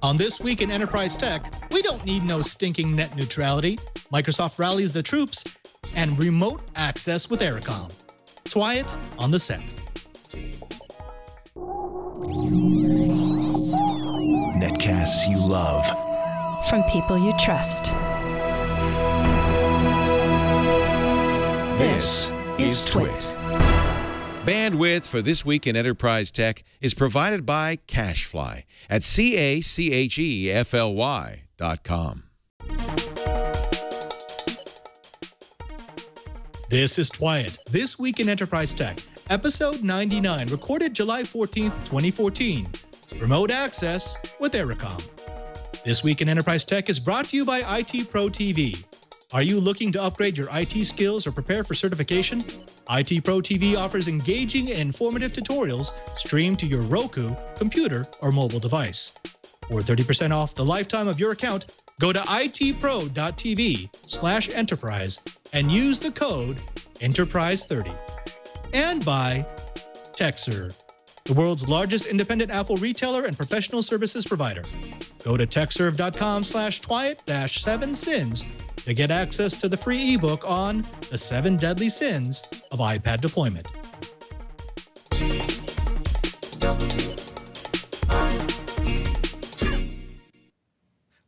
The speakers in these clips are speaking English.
On This Week in Enterprise Tech, we don't need no stinking net neutrality. Microsoft rallies the troops and remote access with Ericom. Twiat on the set. Netcasts you love. From people you trust. This is Twit. Bandwidth for This Week in Enterprise Tech is provided by Cashfly at CACHEFLY.com. This is Twiat, This Week in Enterprise Tech, episode 99, recorded July 14th, 2014. Remote access with Ericom. This Week in Enterprise Tech is brought to you by ITProTV. Are you looking to upgrade your IT skills or prepare for certification? ITProTV offers engaging and informative tutorials streamed to your Roku, computer, or mobile device. For 30% off the lifetime of your account, go to itpro.tv/enterprise and use the code Enterprise30. And by Techserve, the world's largest independent Apple retailer and professional services provider. Go to techserve.com/twiat-7sins to get access to the free ebook on the 7 Deadly Sins of iPad Deployment.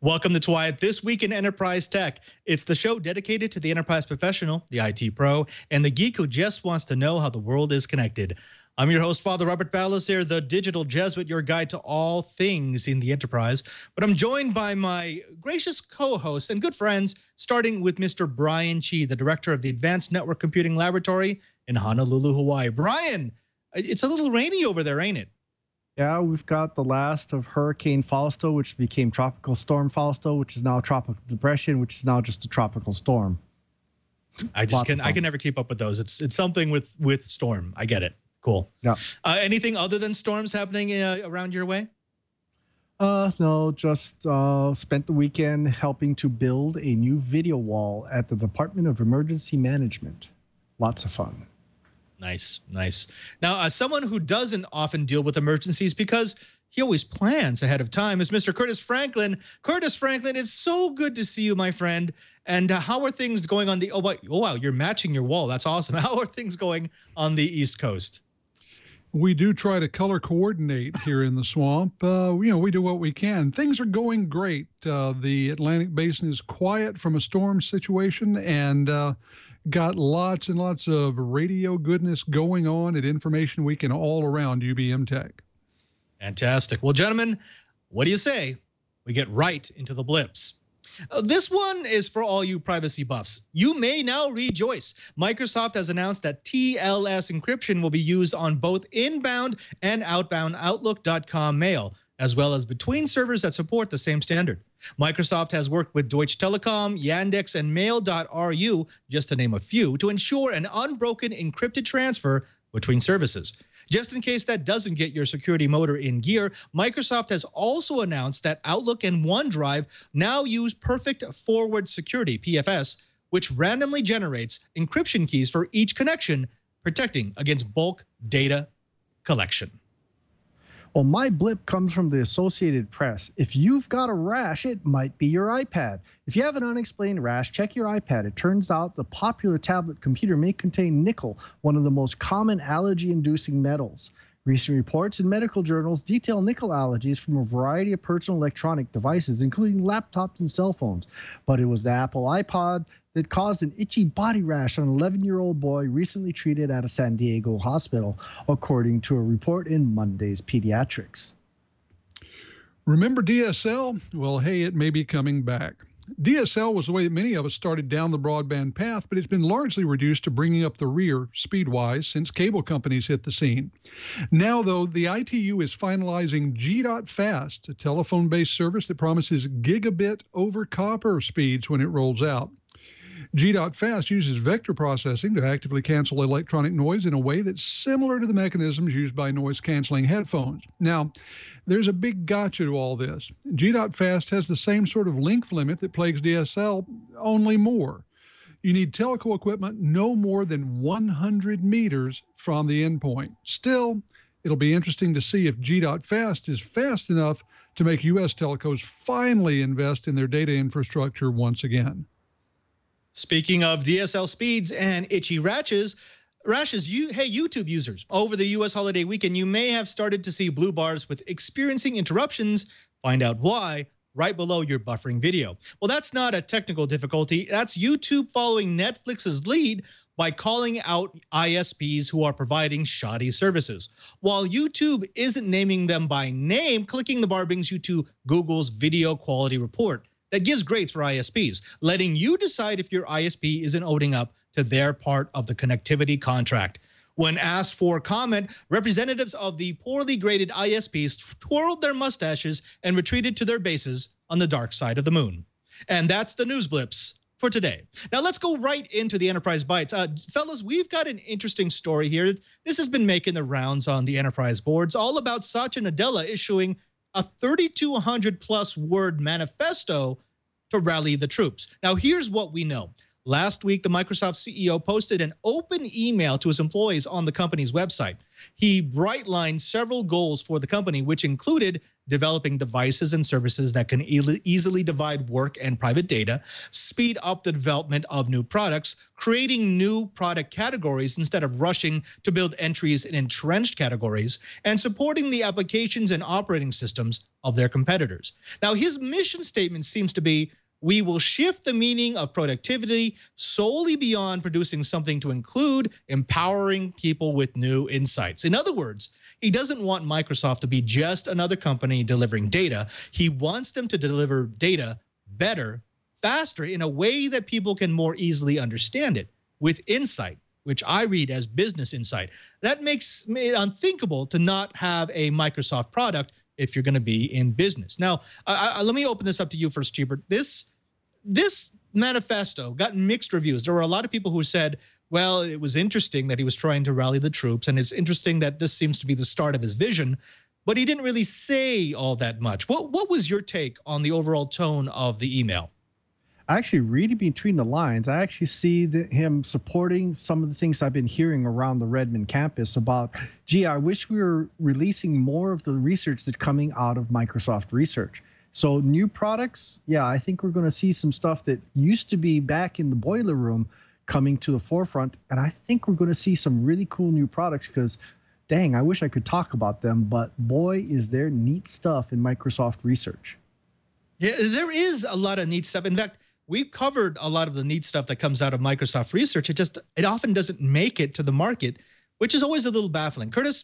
Welcome to Twiat, This Week in Enterprise Tech. It's the show dedicated to the enterprise professional, the IT pro, and the geek who just wants to know how the world is connected. I'm your host, Father Robert Ballecer, the digital Jesuit, your guide to all things in the enterprise. But I'm joined by my gracious co-hosts and good friends, starting with Mr. Brian Chee, the director of the Advanced Network Computing Laboratory in Honolulu, Hawaii. Brian, it's a little rainy over there, ain't it? Yeah, we've got the last of Hurricane Fausto, which became Tropical Storm Fausto, which is now Tropical Depression, which is now just a tropical storm. I can never keep up with those. It's something with storm. I get it. Cool. Yeah. Anything other than storms happening around your way? No, just spent the weekend helping to build a new video wall at the Department of Emergency Management. Lots of fun. Nice, nice. Now, someone who doesn't often deal with emergencies because he always plans ahead of time is Mr. Curtis Franklin. Curtis Franklin, it's so good to see you, my friend. And how are things going on the, oh, wow, you're matching your wall. That's awesome. How are things going on the East Coast? We do try to color coordinate here in the swamp. We do what we can. Things are going great. The Atlantic Basin is quiet from a storm situation and got lots and lots of radio goodness going on at Information Week and all around UBM Tech. Fantastic. Well, gentlemen, what do you say? We get right into the blips. This one is for all you privacy buffs. You may now rejoice. Microsoft has announced that TLS encryption will be used on both inbound and outbound Outlook.com mail, as well as between servers that support the same standard. Microsoft has worked with Deutsche Telekom, Yandex, and Mail.ru, just to name a few, to ensure an unbroken encrypted transfer between services. Just in case that doesn't get your security motor in gear, Microsoft has also announced that Outlook and OneDrive now use Perfect Forward Security, PFS, which randomly generates encryption keys for each connection, protecting against bulk data collection. Well, my blip comes from the Associated Press. If you've got a rash, it might be your iPad. If you have an unexplained rash, check your iPad. It turns out the popular tablet computer may contain nickel, one of the most common allergy-inducing metals. Recent reports in medical journals detail nickel allergies from a variety of personal electronic devices, including laptops and cell phones. But it was the Apple iPod that caused an itchy body rash on an 11-year-old boy recently treated at a San Diego hospital, according to a report in Monday's Pediatrics. Remember DSL? Well, hey, it may be coming back. DSL was the way that many of us started down the broadband path, but it's been largely reduced to bringing up the rear speed-wise since cable companies hit the scene. Now, though, the ITU is finalizing G.Fast, a telephone-based service that promises gigabit over copper speeds when it rolls out. G.Fast uses vector processing to actively cancel electronic noise in a way that's similar to the mechanisms used by noise-canceling headphones. Now, there's a big gotcha to all this. G.Fast has the same sort of length limit that plagues DSL, only more. You need telco equipment no more than 100 meters from the endpoint. Still, It'll be interesting to see if G.fast is fast enough to make U.S. telcos finally invest in their data infrastructure once again. Speaking of DSL speeds and itchy rashes, hey, YouTube users, over the U.S. holiday weekend, you may have started to see blue bars with experiencing interruptions. Find out why right below your buffering video. Well, that's not a technical difficulty. That's YouTube following Netflix's lead by calling out ISPs who are providing shoddy services. While YouTube isn't naming them by name, clicking the bar brings you to Google's video quality report that gives grades for ISPs, letting you decide if your ISP isn't owning up to their part of the connectivity contract. When asked for comment, representatives of the poorly graded ISPs twirled their mustaches and retreated to their bases on the dark side of the moon. And that's the news blips for today. Now let's go right into the Enterprise Bites. Fellas, we've got an interesting story here. This has been making the rounds on the Enterprise boards, all about Satya Nadella issuing a 3,200 plus word manifesto to rally the troops. Now here's what we know. Last week, the Microsoft CEO posted an open email to his employees on the company's website. He brightlined several goals for the company, which included developing devices and services that can easily divide work and private data, speed up the development of new products, creating new product categories instead of rushing to build entries in entrenched categories, and supporting the applications and operating systems of their competitors. Now, his mission statement seems to be, we will shift the meaning of productivity solely beyond producing something to include empowering people with new insights. In other words, he doesn't want Microsoft to be just another company delivering data. He wants them to deliver data better, faster, in a way that people can more easily understand it, with insight, which I read as business insight. That makes it unthinkable to not have a Microsoft product if you're going to be in business. Now, let me open this up to you first, Shappir. This manifesto got mixed reviews. There were a lot of people who said, well, it was interesting that he was trying to rally the troops, and it's interesting that this seems to be the start of his vision, but he didn't really say all that much. What was your take on the overall tone of the email? Actually, reading between the lines, I actually see him supporting some of the things I've been hearing around the Redmond campus about, gee, I wish we were releasing more of the research that's coming out of Microsoft Research. So new products, yeah, I think we're going to see some stuff that used to be back in the boiler room coming to the forefront. And I think we're going to see some really cool new products because, dang, I wish I could talk about them, but boy, is there neat stuff in Microsoft Research. Yeah, there is a lot of neat stuff. In fact, we've covered a lot of the neat stuff that comes out of Microsoft Research. It often doesn't make it to the market, which is always a little baffling. Curtis,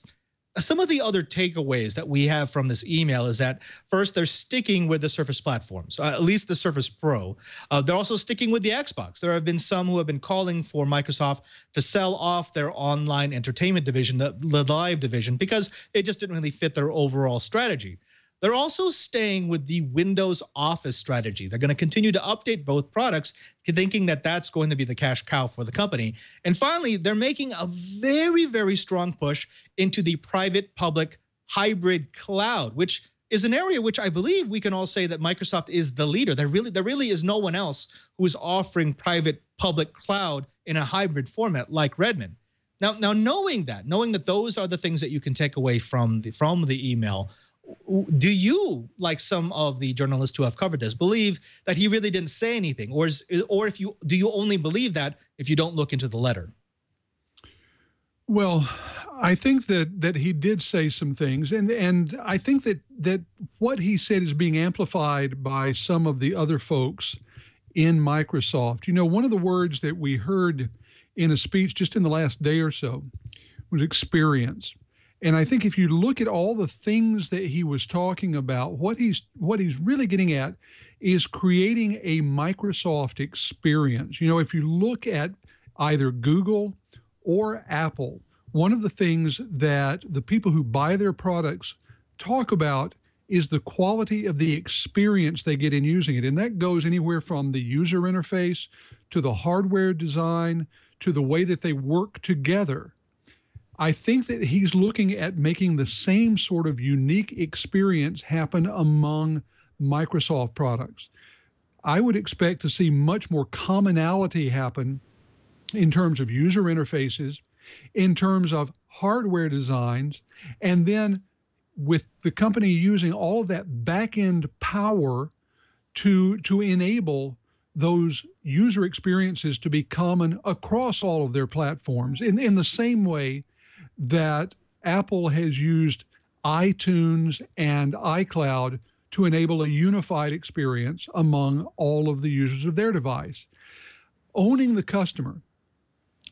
some of the other takeaways that we have from this email is that, first, they're sticking with the Surface platforms, at least the Surface Pro. They're also sticking with the Xbox. There have been some who have been calling for Microsoft to sell off their online entertainment division, the Live division, because it just didn't really fit their overall strategy. They're also staying with the Windows Office strategy. They're going to continue to update both products, thinking that that's going to be the cash cow for the company. And finally, they're making a very, very strong push into the private-public hybrid cloud, which is an area which I believe we can all say that Microsoft is the leader. There really is no one else who is offering private-public cloud in a hybrid format like Redmond. Now knowing that those are the things that you can take away from the email, do you, like some of the journalists who have covered this, believe that he really didn't say anything, or do you only believe that if you don't look into the letter? Well, I think that he did say some things, and I think that what he said is being amplified by some of the other folks in Microsoft. You know, one of the words that we heard in a speech just in the last day or so was experience. And I think if you look at all the things that he was talking about, what he's really getting at is creating a Microsoft experience. You know, if you look at either Google or Apple, one of the things that the people who buy their products talk about is the quality of the experience they get in using it. And that goes anywhere from the user interface to the hardware design to the way that they work together. I think that he's looking at making the same sort of unique experience happen among Microsoft products. I would expect to see much more commonality happen in terms of user interfaces, in terms of hardware designs, and then with the company using all of that back-end power to enable those user experiences to be common across all of their platforms in the same way that Apple has used iTunes and iCloud to enable a unified experience among all of the users of their device. Owning the customer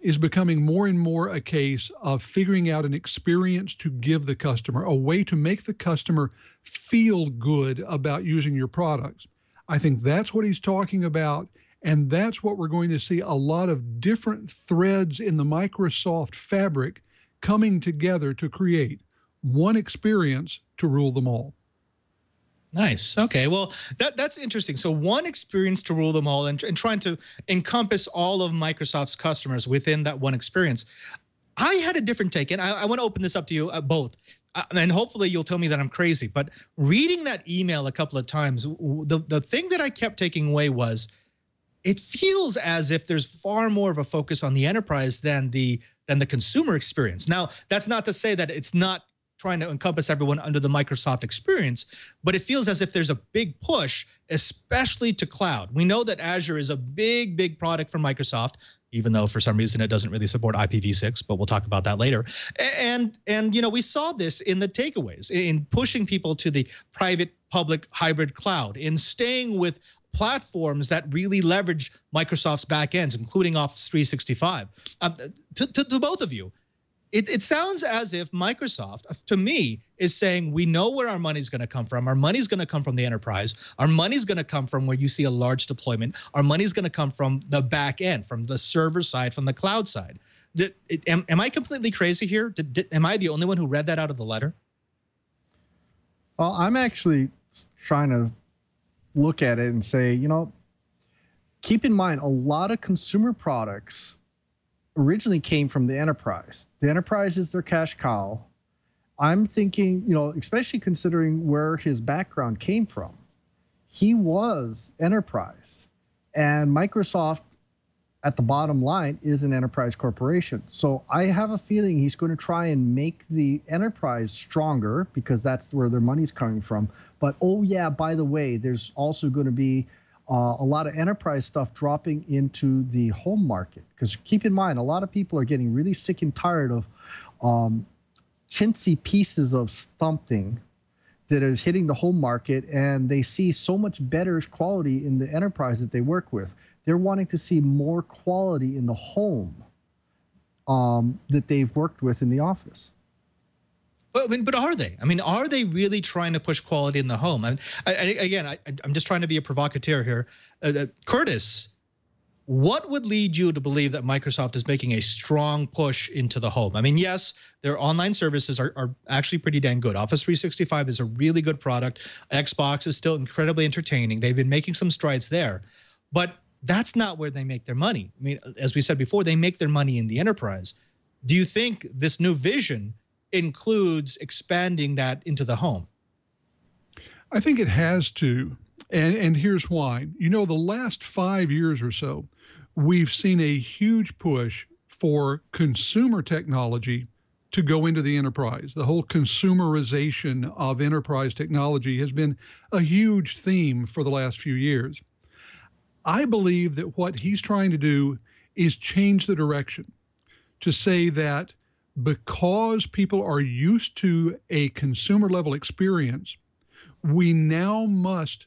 is becoming more and more a case of figuring out an experience to give the customer, a way to make the customer feel good about using your products. I think that's what he's talking about, and that's what we're going to see a lot of different threads in the Microsoft fabric coming together to create one experience to rule them all. Nice. Okay. Well, that's interesting. So one experience to rule them all, and trying to encompass all of Microsoft's customers within that one experience. I had a different take, and I want to open this up to you both. And hopefully you'll tell me that I'm crazy. But reading that email a couple of times, the thing that I kept taking away was it feels as if there's far more of a focus on the enterprise than the consumer experience. Now, that's not to say that it's not trying to encompass everyone under the Microsoft experience, but it feels as if there's a big push, especially to cloud. We know that Azure is a big, big product for Microsoft, even though for some reason it doesn't really support IPv6, but we'll talk about that later. And you know, we saw this in the takeaways, in pushing people to the private public hybrid cloud, in staying with platforms that really leverage Microsoft's backends, including Office 365. To both of you, it sounds as if Microsoft, to me, is saying we know where our money's going to come from. Our money's going to come from the enterprise. Our money's going to come from where you see a large deployment. Our money's going to come from the back end, from the server side, from the cloud side. Am I completely crazy here? Am I the only one who read that out of the letter? Well, I'm actually trying to look at it and say, you know, keep in mind, a lot of consumer products originally came from the enterprise. The enterprise is their cash cow. I'm thinking, you know, especially considering where his background came from, he was enterprise, and Microsoft at the bottom line is an enterprise corporation. So I have a feeling he's going to try and make the enterprise stronger because that's where their money's coming from. But oh yeah, by the way, there's also going to be a lot of enterprise stuff dropping into the home market. Because keep in mind, a lot of people are getting really sick and tired of chintzy pieces of something that is hitting the home market, and they see so much better quality in the enterprise that they work with. They're wanting to see more quality in the home that they've worked with in the office. But are they? I mean, are they really trying to push quality in the home? And again, I'm just trying to be a provocateur here. Curtis, what would lead you to believe that Microsoft is making a strong push into the home? I mean, yes, their online services are actually pretty dang good. Office 365 is a really good product. Xbox is still incredibly entertaining. They've been making some strides there. But that's not where they make their money. I mean, as we said before, they make their money in the enterprise. Do you think this new vision includes expanding that into the home? I think it has to, and here's why. You know, the last 5 years or so, we've seen a huge push for consumer technology to go into the enterprise. The whole consumerization of enterprise technology has been a huge theme for the last few years. I believe that what he's trying to do is change the direction to say that because people are used to a consumer level experience, we now must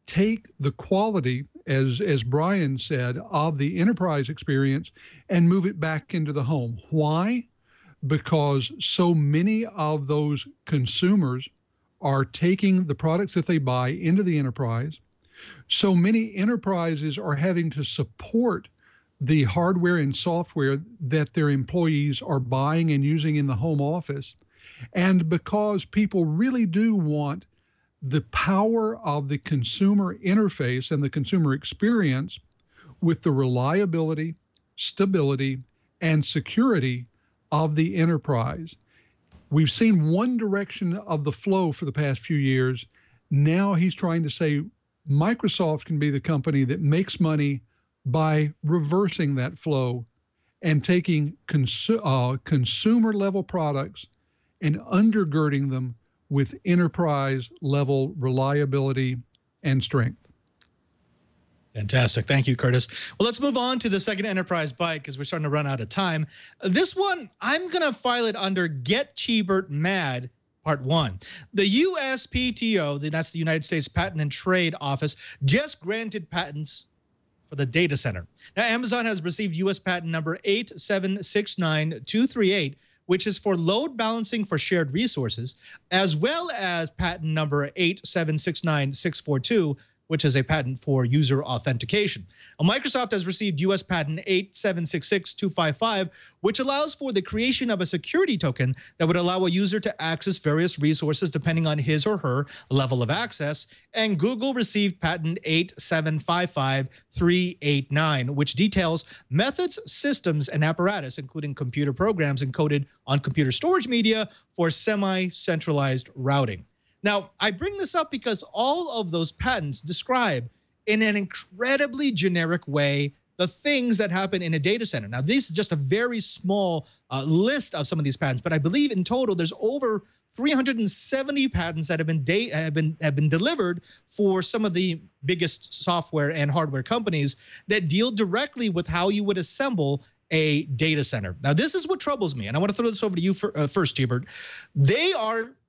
take the quality, as Brian said, of the enterprise experience and move it back into the home. Why? Because so many of those consumers are taking the products that they buy into the enterprise. So many enterprises are having to support the hardware and software that their employees are buying and using in the home office. And because people really do want the power of the consumer interface and the consumer experience with the reliability, stability, and security of the enterprise. We've seen one direction of the flow for the past few years. Now he's trying to say Microsoft can be the company that makes money by reversing that flow and taking consumer level products and undergirding them with enterprise level reliability and strength. Fantastic. Thank you, Curtis. Well, let's move on to the second enterprise bite because we're starting to run out of time. This one, I'm going to file it under Get Cheebert Mad Part 1. The USPTO, that's the United States Patent and Trade Office, just granted patents for the data center. Now, Amazon has received U.S. patent number 8769238, which is for load balancing for shared resources, as well as patent number 8769642, which is a patent for user authentication. Microsoft has received U.S. patent 8766255, which allows for the creation of a security token that would allow a user to access various resources depending on his or her level of access. And Google received patent 8755389, which details methods, systems, and apparatus, including computer programs encoded on computer storage media for semi-centralized routing. Now, I bring this up because all of those patents describe in an incredibly generic way the things that happen in a data center. Now, this is just a very small list of some of these patents, but I believe in total there's over 370 patents that have been delivered for some of the biggest software and hardware companies that deal directly with how you would assemble a data center. Now, this is what troubles me, and I want to throw this over to you first, Cheebert.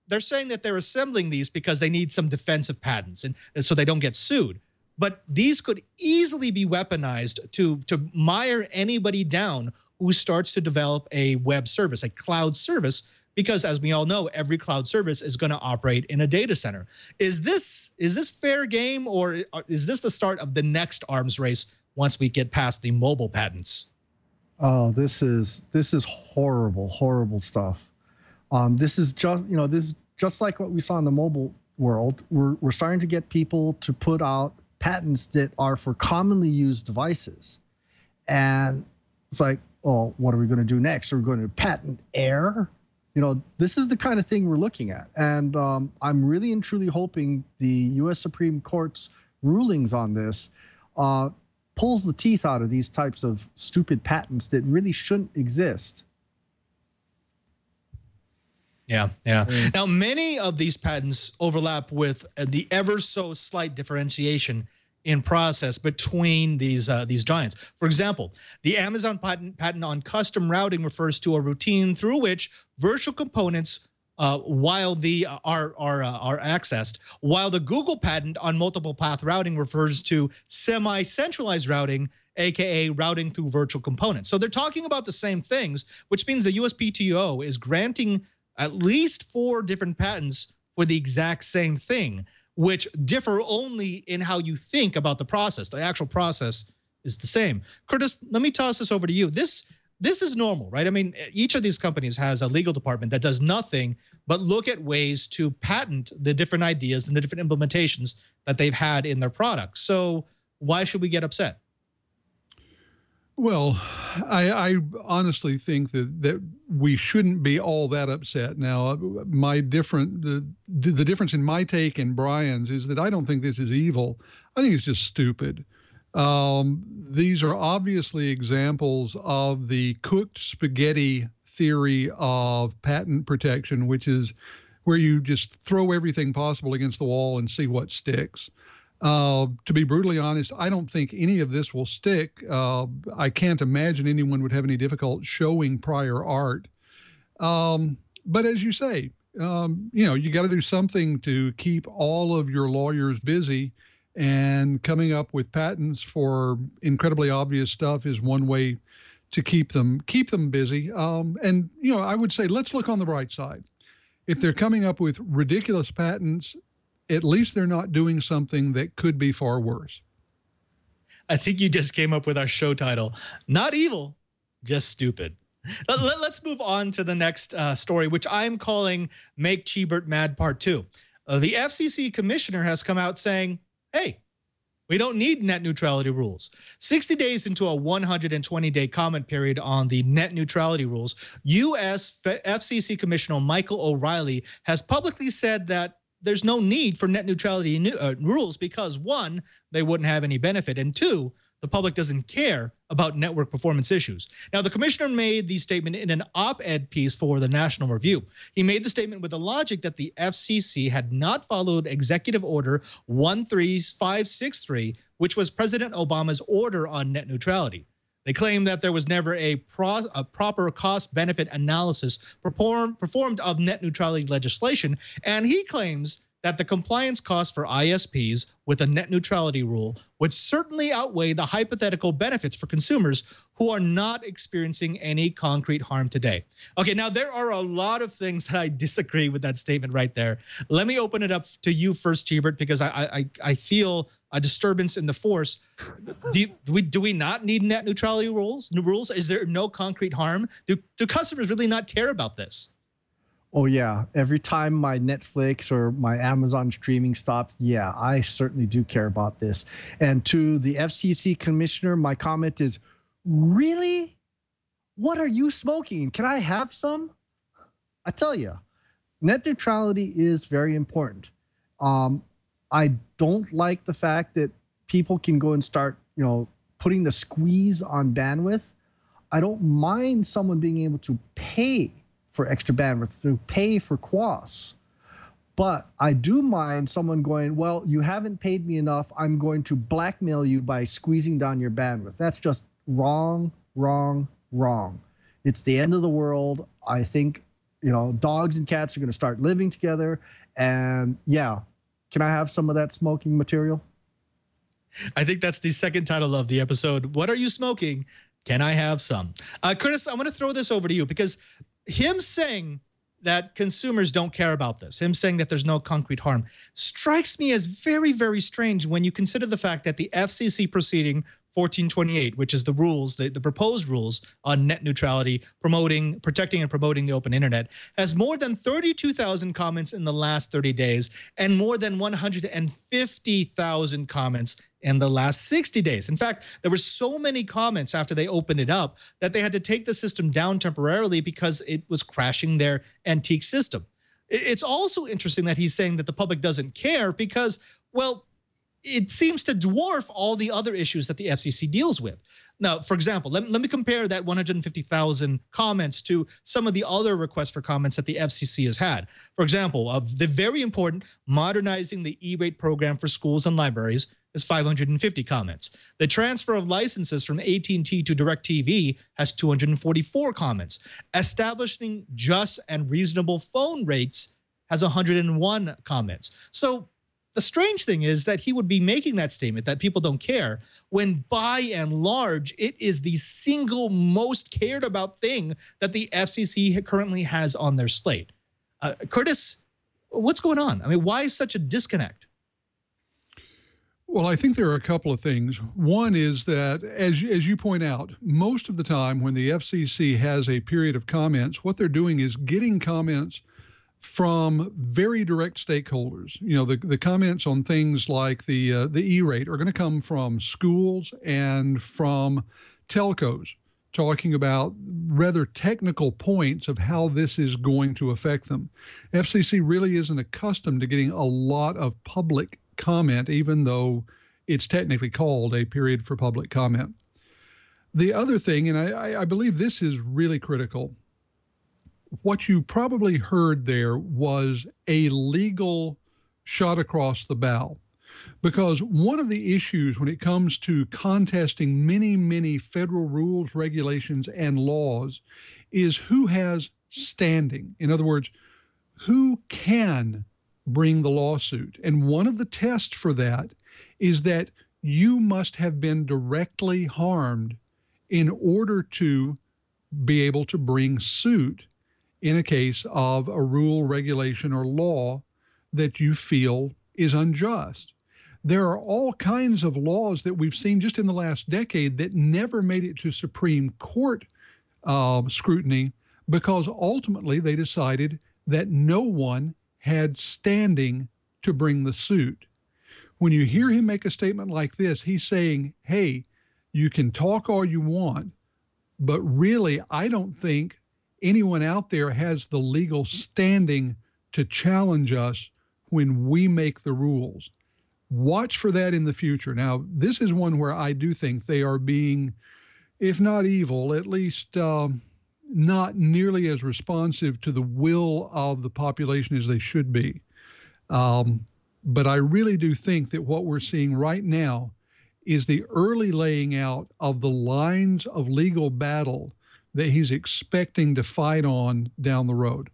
They're saying that they're assembling these because they need some defensive patents and so they don't get sued. But these could easily be weaponized to mire anybody down who starts to develop a web service, a cloud service, because as we all know, every cloud service is going to operate in a data center. Is this fair game, or is this the start of the next arms race once we get past the mobile patents? Oh, this is horrible, horrible stuff. This is just like what we saw in the mobile world. We're starting to get people to put out patents that are for commonly used devices, and it's like, oh, what are we going to do next? Are we going to patent air? This is the kind of thing we're looking at, and I'm really and truly hoping the U.S. Supreme Court's rulings on this pulls the teeth out of these types of stupid patents that really shouldn't exist. Yeah. Now, many of these patents overlap with the ever so slight differentiation in process between these giants. For example, the Amazon patent on custom routing refers to a routine through which virtual components are accessed, while the Google patent on multiple path routing refers to semi-centralized routing, aka routing through virtual components. So they're talking about the same things, which means the USPTO is granting at least 4 different patents for the exact same thing, which differ only in how you think about the process. The actual process is the same. Curtis, let me toss this over to you. This is normal, right? I mean, each of these companies has a legal department that does nothing but look at ways to patent the different ideas and the different implementations that they've had in their products. So why should we get upset? Well, I honestly think that we shouldn't be all that upset. Now, the difference in my take and Brian's is that I don't think this is evil. I think it's just stupid. These are obviously examples of the cooked spaghetti theory of patent protection, which is where you just throw everything possible against the wall and see what sticks. To be brutally honest, I don't think any of this will stick. I can't imagine anyone would have any difficulty showing prior art. But as you say, you got to do something to keep all of your lawyers busy, and coming up with patents for incredibly obvious stuff is one way to keep them busy. And I would say let's look on the bright side. If they're coming up with ridiculous patents, at least they're not doing something that could be far worse. I think you just came up with our show title. Not evil, just stupid. Let's move on to the next story, which I'm calling Make Cheebert Mad Part 2. The FCC commissioner has come out saying, hey, we don't need net neutrality rules. 60 days into a 120-day comment period on the net neutrality rules, U.S. FCC Commissioner Michael O'Reilly has publicly said that there's no need for net neutrality rules because, 1, they wouldn't have any benefit, and 2, the public doesn't care about network performance issues. Now, the commissioner made the statement in an op-ed piece for the National Review. He made the statement with the logic that the FCC had not followed Executive Order 13563, which was President Obama's order on net neutrality. They claim that there was never a proper cost-benefit analysis performed of net neutrality legislation, and he claims that the compliance costs for ISPs with a net neutrality rule would certainly outweigh the hypothetical benefits for consumers who are not experiencing any concrete harm today. Okay, now there are a lot of things that I disagree with that statement right there. Let me open it up to you first, Cheebert, because I feel a disturbance in the force. Do we not need net neutrality rules? Is there no concrete harm? Do customers really not care about this? Oh, yeah. Every time my Netflix or my Amazon streaming stops, yeah, I certainly do care about this. And to the FCC commissioner, my comment is, really? What are you smoking? Can I have some? I tell you, net neutrality is very important. I don't like the fact that people can go and start, putting the squeeze on bandwidth. I don't mind someone being able to pay for extra bandwidth, to pay for QoS. But I do mind someone going, well, you haven't paid me enough. I'm going to blackmail you by squeezing down your bandwidth. That's just wrong, wrong, wrong. It's the end of the world. I think, dogs and cats are going to start living together. And yeah, can I have some of that smoking material? I think that's the second title of the episode. What are you smoking? Can I have some? Curtis, I'm going to throw this over to you because him saying that consumers don't care about this, him saying that there's no concrete harm, strikes me as very, very strange when you consider the fact that the FCC proceeding 1428, which is the rules, the proposed rules on net neutrality, protecting and promoting the open internet, has more than 32,000 comments in the last 30 days and more than 150,000 comments in the last 60 days. In fact, there were so many comments after they opened it up that they had to take the system down temporarily because it was crashing their antique system. It's also interesting that he's saying that the public doesn't care because, well, it seems to dwarf all the other issues that the FCC deals with. Now, for example, let me compare that 150,000 comments to some of the other requests for comments that the FCC has had. For example, of the very important modernizing the E-rate program for schools and libraries is 550 comments. The transfer of licenses from AT&T to DirecTV has 244 comments. Establishing just and reasonable phone rates has 101 comments. So the strange thing is that he would be making that statement that people don't care when by and large, it is the single most cared about thing that the FCC currently has on their slate. Curtis, what's going on? I mean, why is such a disconnect? Well, I think there are a couple of things. One is that, as you point out, most of the time when the FCC has a period of comments, what they're doing is getting comments from very direct stakeholders. The comments on things like the E-rate are going to come from schools and from telcos, talking about rather technical points of how this is going to affect them. FCC really isn't accustomed to getting a lot of public comment, even though it's technically called a period for public comment. The other thing, and I believe this is really critical, what you probably heard there was a legal shot across the bow. Because one of the issues when it comes to contesting many, many federal rules, regulations, and laws is who has standing. In other words, who can bring the lawsuit. And one of the tests for that is that you must have been directly harmed in order to be able to bring suit in a case of a rule, regulation, or law that you feel is unjust. There are all kinds of laws that we've seen just in the last decade that never made it to Supreme Court scrutiny because ultimately they decided that no one had standing to bring the suit. When you hear him make a statement like this, he's saying, hey, you can talk all you want, but really, I don't think anyone out there has the legal standing to challenge us when we make the rules. Watch for that in the future. Now, this is one where I do think they are being if not evil, at least not nearly as responsive to the will of the population as they should be. But I really do think that what we're seeing right now is the early laying out of the lines of legal battle that he's expecting to fight on down the road.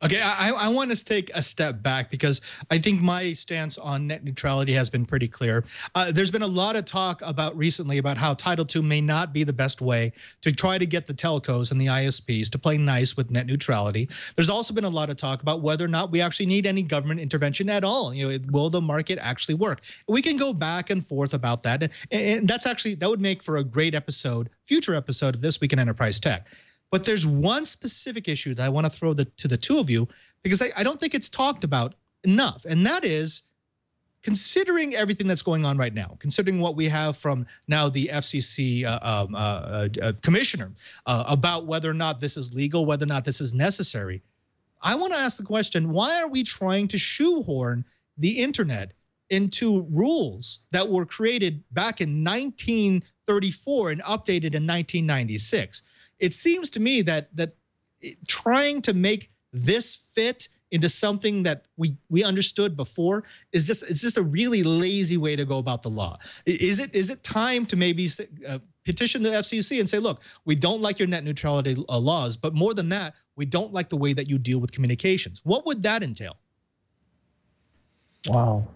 Okay, I want to take a step back because I think my stance on net neutrality has been pretty clear. There's been a lot of talk recently about how Title II may not be the best way to try to get the telcos and the ISPs to play nice with net neutrality. There's also been a lot of talk about whether or not we actually need any government intervention at all. Will the market actually work? We can go back and forth about that, and that would make for a great future episode of This Week in Enterprise Tech. But there's one specific issue that I want to throw to the two of you, because I don't think it's talked about enough. And that is, considering everything that's going on right now, considering what we have from now the FCC commissioner about whether or not this is legal, whether or not this is necessary, I want to ask the question, why are we trying to shoehorn the internet into rules that were created back in 1934 and updated in 1996? It seems to me that trying to make this fit into something that we understood before is just a really lazy way to go about the law. Is it time to maybe petition the FCC and say, look, we don't like your net neutrality laws, but more than that, we don't like the way that you deal with communications? What would that entail? Wow,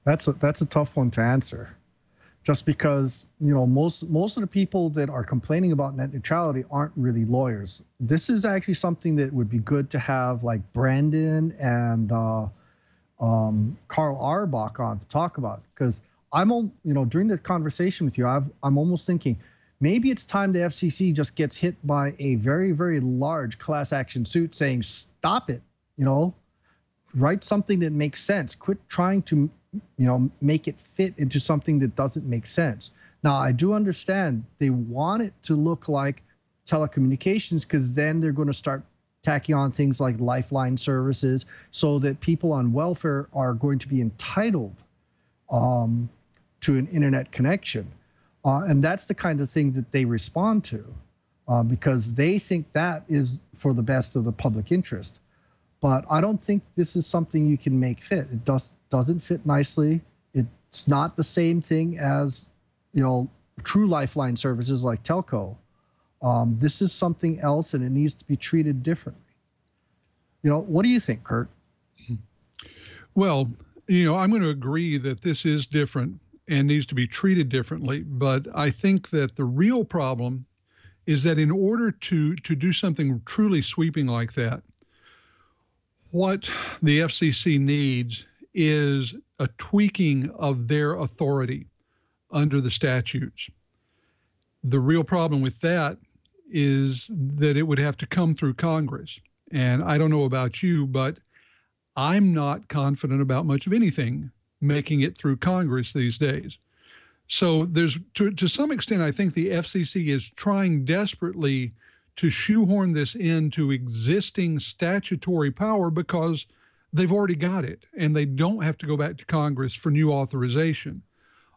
that's a tough one to answer. Just because, most of the people that are complaining about net neutrality aren't really lawyers. This is actually something that would be good to have like Brandon and Carl Auerbach on to talk about. Because during the conversation with you, I'm almost thinking maybe it's time the FCC just gets hit by a very, very large class action suit saying, stop it, write something that makes sense. Quit trying to make it fit into something that doesn't make sense. Now, I do understand they want it to look like telecommunications because then they're going to start tacking on things like lifeline services so that people on welfare are going to be entitled to an internet connection. And that's the kind of thing that they respond to because they think that is for the best of the public interest. But I don't think this is something you can make fit. It doesn't fit nicely. It's not the same thing as, true lifeline services like telco. This is something else, and it needs to be treated differently. What do you think, Kurt? Well, I'm going to agree that this is different and needs to be treated differently. But I think that the real problem is that in order to do something truly sweeping like that, what the FCC needs is a tweaking of their authority under the statutes. The real problem with that is that it would have to come through Congress. And I don't know about you, but I'm not confident about much of anything making it through Congress these days. So there's, to some extent, I think the FCC is trying desperately to shoehorn this into existing statutory power because they've already got it and they don't have to go back to Congress for new authorization.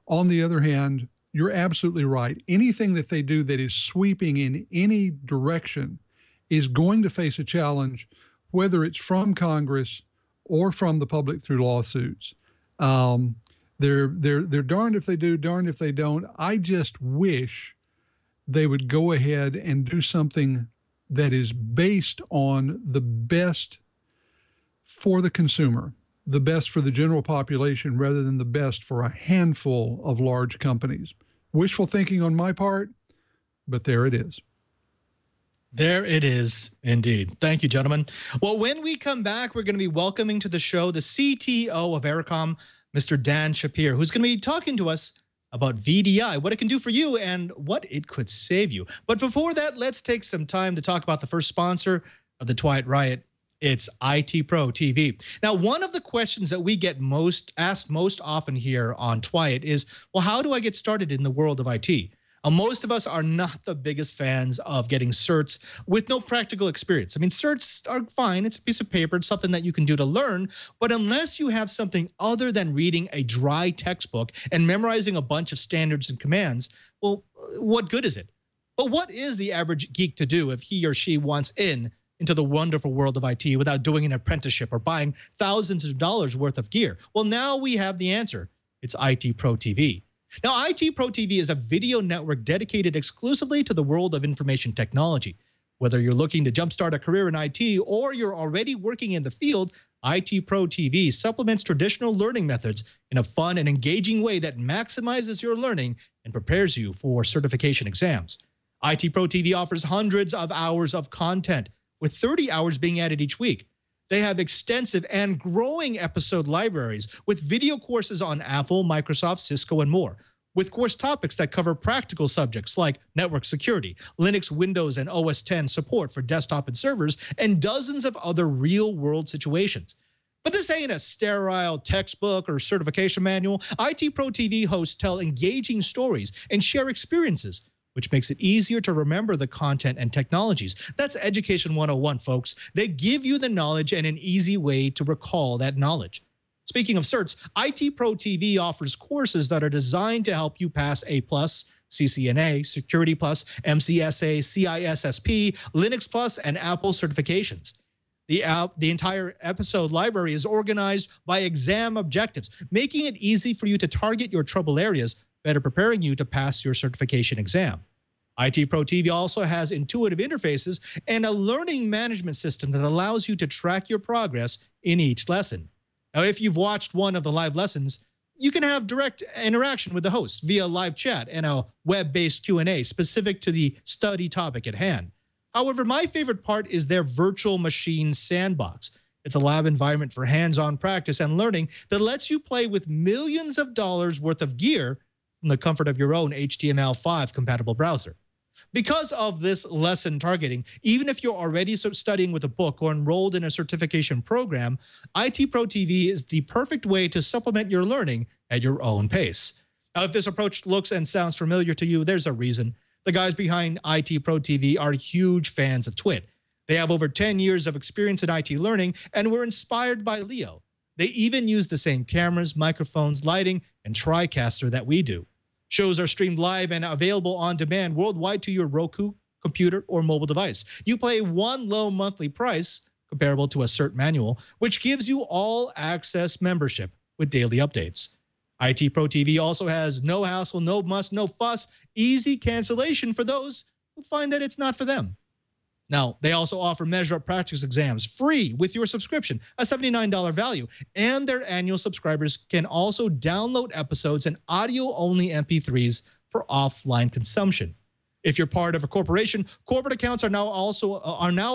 On the other hand, you're absolutely right. Anything that they do that is sweeping in any direction is going to face a challenge, whether it's from Congress or from the public through lawsuits. They're darned if they do, darned if they don't. I just wish they would go ahead and do something that is based on the best for the consumer, the best for the general population, rather than the best for a handful of large companies. Wishful thinking on my part, but there it is. There it is, indeed. Thank you, gentlemen. Well, when we come back, we're going to be welcoming to the show the CTO of Ericom, Mr. Dan Shappir, who's going to be talking to us about VDI, what it can do for you and what it could save you. But before that, let's take some time to talk about the first sponsor of the Twiat Riot. It's ITProTV. Now, one of the questions that we get asked most often here on Twiat is, well, how do I get started in the world of IT? Most of us are not the biggest fans of getting certs with no practical experience. I mean, certs are fine. It's a piece of paper. It's something that you can do to learn. But unless you have something other than reading a dry textbook and memorizing a bunch of standards and commands, well, what good is it? But what is the average geek to do if he or she wants into the wonderful world of IT without doing an apprenticeship or buying thousands of dollars worth of gear? Well, now we have the answer. It's ITProTV. Now, ITProTV is a video network dedicated exclusively to the world of information technology. Whether you're looking to jumpstart a career in IT or you're already working in the field, ITProTV supplements traditional learning methods in a fun and engaging way that maximizes your learning and prepares you for certification exams. ITProTV offers hundreds of hours of content, with 30 hours being added each week. They have extensive and growing episode libraries with video courses on Apple, Microsoft, Cisco, and more, with course topics that cover practical subjects like network security, Linux, Windows, and OS X support for desktop and servers, and dozens of other real-world situations. But this ain't a sterile textbook or certification manual. ITProTV hosts tell engaging stories and share experiences, which makes it easier to remember the content and technologies. That's Education 101, folks. They give you the knowledge and an easy way to recall that knowledge. Speaking of certs, ITProTV offers courses that are designed to help you pass A+, CCNA, Security+, MCSA, CISSP, Linux+, and Apple certifications. The entire episode library is organized by exam objectives, making it easy for you to target your trouble areas, better preparing you to pass your certification exam. ITProTV also has intuitive interfaces and a learning management system that allows you to track your progress in each lesson. Now, if you've watched one of the live lessons, you can have direct interaction with the host via live chat and a web-based Q&A specific to the study topic at hand. However, my favorite part is their virtual machine sandbox. It's a lab environment for hands-on practice and learning that lets you play with millions of dollars worth of gear from the comfort of your own HTML5 compatible browser. Because of this lesson targeting, even if you're already studying with a book or enrolled in a certification program, ITProTV is the perfect way to supplement your learning at your own pace. Now, if this approach looks and sounds familiar to you, there's a reason. The guys behind ITProTV are huge fans of TWiT. They have over 10 years of experience in IT learning and were inspired by Leo. They even use the same cameras, microphones, lighting, and TriCaster that we do. Shows are streamed live and available on demand worldwide to your Roku, computer, or mobile device. You pay one low monthly price, comparable to a cert manual, which gives you all-access membership with daily updates. ITProTV also has no hassle, no muss, no fuss, easy cancellation for those who find that it's not for them. Now, they also offer Measure Up practice exams free with your subscription, a $79 value, and their annual subscribers can also download episodes and audio-only MP3s for offline consumption. If you're part of a corporation, corporate accounts are now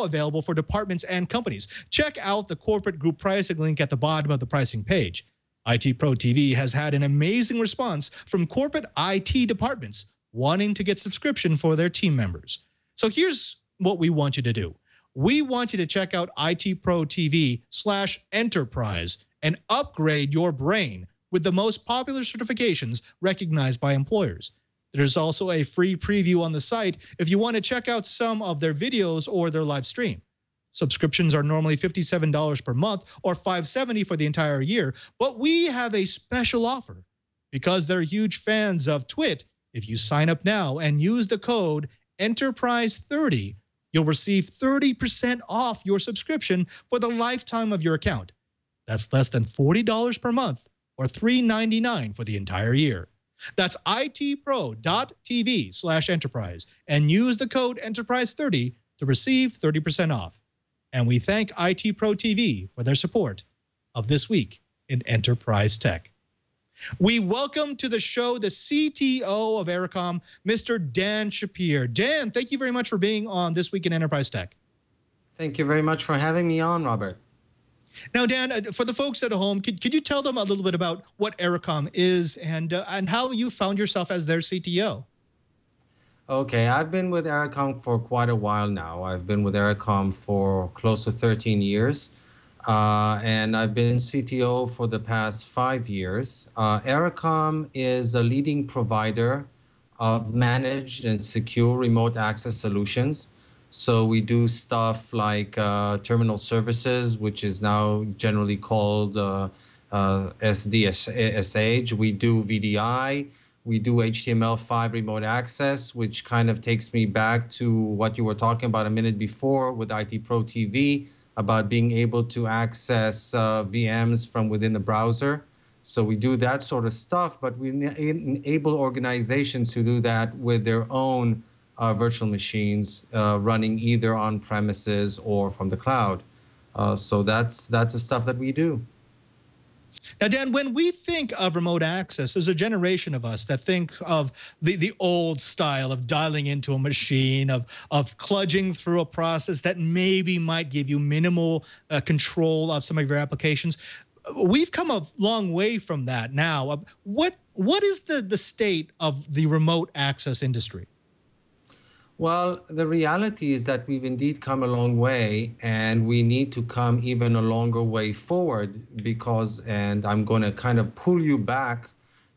available for departments and companies. Check out the corporate group pricing link at the bottom of the pricing page. ITProTV has had an amazing response from corporate IT departments wanting to get subscription for their team members. So here's what we want you to do. We want you to check out ITProTV/enterprise and upgrade your brain with the most popular certifications recognized by employers. There's also a free preview on the site if you want to check out some of their videos or their live stream. Subscriptions are normally $57 per month or $570 for the entire year, but we have a special offer. Because they're huge fans of TWiT, if you sign up now and use the code ENTERPRISE30, you'll receive 30% off your subscription for the lifetime of your account. That's less than $40 per month or $3.99 for the entire year. That's itpro.tv/enterprise and use the code ENTERPRISE30 to receive 30% off. And we thank ITProTV for their support of This Week in Enterprise Tech. We welcome to the show the CTO of Ericom, Mr. Dan Shappir. Dan, thank you very much for being on This Week in Enterprise Tech. Thank you very much for having me on, Robert. Now, Dan, for the folks at home, could you tell them a little bit about what Ericom is and how you found yourself as their CTO? Okay, I've been with Ericom for quite a while now. I've been with Ericom for close to 13 years. And I've been CTO for the past 5 years. Ericom is a leading provider managed and secure remote access solutions. So we do stuff like terminal services, which is now generally called SDSH. We do VDI. We do HTML5 remote access, which kind of takes me back to what you were talking about a minute before with ITProTV, about being able to access VMs from within the browser. So we do that sort of stuff, but we enable organizations to do that with their own virtual machines running either on premises or from the cloud. So that's the stuff that we do. Now, Dan, when we think of remote access, there's a generation of us that think of the old style of dialing into a machine, of kludging through a process that maybe might give you minimal control of some of your applications. We've come a long way from that now. What is the state of the remote access industry? Well, the reality is that we've indeed come a long way, and we need to come even a longer way forward because, and I'm going to kind of pull you back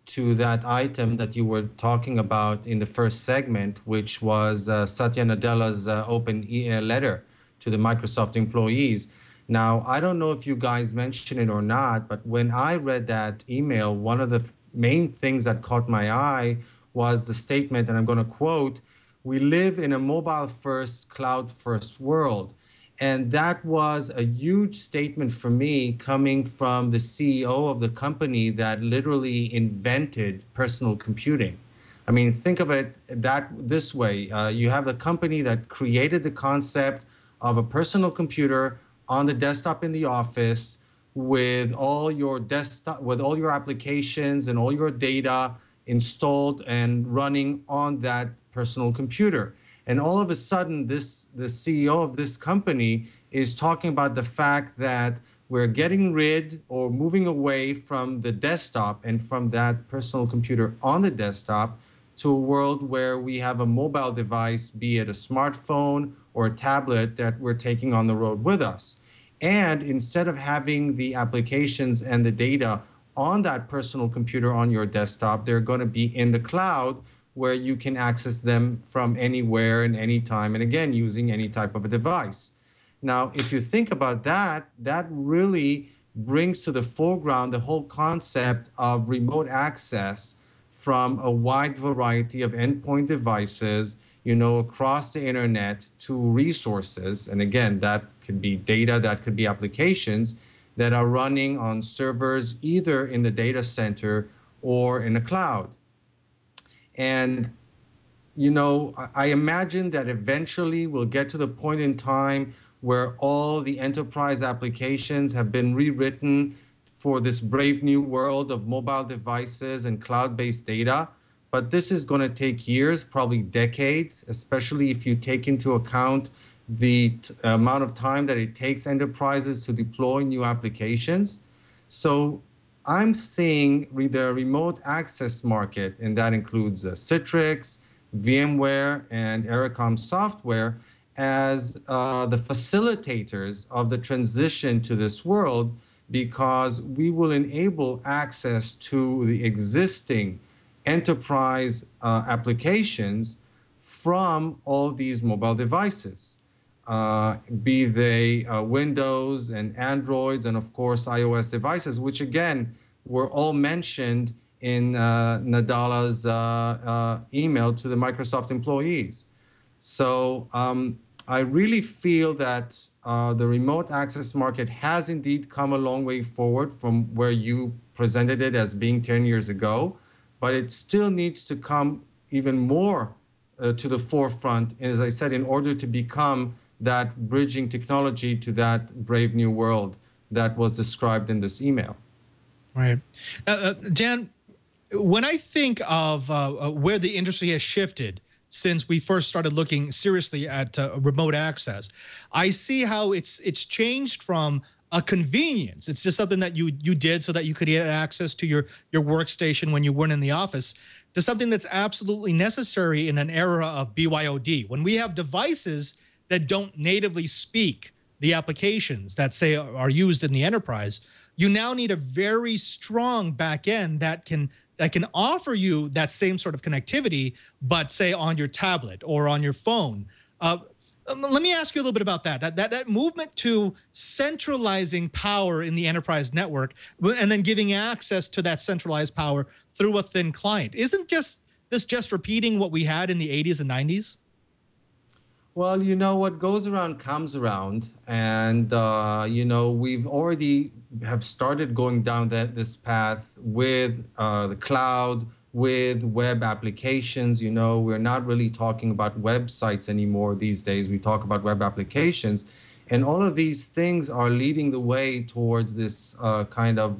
to that item that you were talking about in the first segment, which was Satya Nadella's open letter to the Microsoft employees. Now, I don't know if you guys mentioned it or not, but when I read that email, one of the main things that caught my eye was the statement, and I'm going to quote, "We live in a mobile-first, cloud-first world." And that was a huge statement for me coming from the CEO of the company that literally invented personal computing. I mean, think of it this way. You have the company that created the concept of a personal computer on the desktop in the office with all your applications and all your data installed and running on that personal computer. And all of a sudden, the CEO of this company is talking about the fact that we're getting rid or moving away from the desktop and from that personal computer on the desktop to a world where we have a mobile device, be it a smartphone or a tablet, that we're taking on the road with us. And instead of having the applications and the data on that personal computer on your desktop, they're going to be in the cloud, where you can access them from anywhere and anytime, and again, using any type of a device. Now, if you think about that, that really brings to the foreground the whole concept of remote access from a wide variety of endpoint devices, across the internet to resources. And again, that could be data, that could be applications that are running on servers either in the data center or in the cloud. And, I imagine that eventually we'll get to the point in time where all the enterprise applications have been rewritten for this brave new world of mobile devices and cloud-based data. But this is going to take years, probably decades, especially if you take into account the amount of time that it takes enterprises to deploy new applications. So I'm seeing the remote access market, and that includes Citrix, VMware, and Ericom software, as the facilitators of the transition to this world, because we will enable access to the existing enterprise applications from all these mobile devices, be they Windows and Androids and, of course, iOS devices, which, again, were all mentioned in Nadella's email to the Microsoft employees. So I really feel that the remote access market has indeed come a long way forward from where you presented it as being 10 years ago, but it still needs to come even more to the forefront, and as I said, in order to become that bridging technology to that brave new world that was described in this email. Right. Dan, when I think of where the industry has shifted since we first started looking seriously at remote access, I see how it's changed from a convenience. It's just something that you did so that you could get access to your workstation when you weren't in the office, to something that's absolutely necessary in an era of BYOD. When we have devices that don't natively speak the applications that, say, are used in the enterprise, you now need a very strong back end that can that can offer you that same sort of connectivity, but say on your tablet or on your phone. Let me ask you a little bit about that. That movement to centralizing power in the enterprise network and then giving access to that centralized power through a thin client. Isn't this just repeating what we had in the 80s and 90s? Well, you know, what goes around comes around, and you know, we've already have started going down this path with the cloud, with web applications. You know, we're not really talking about websites anymore these days. We talk about web applications, and all of these things are leading the way towards this kind of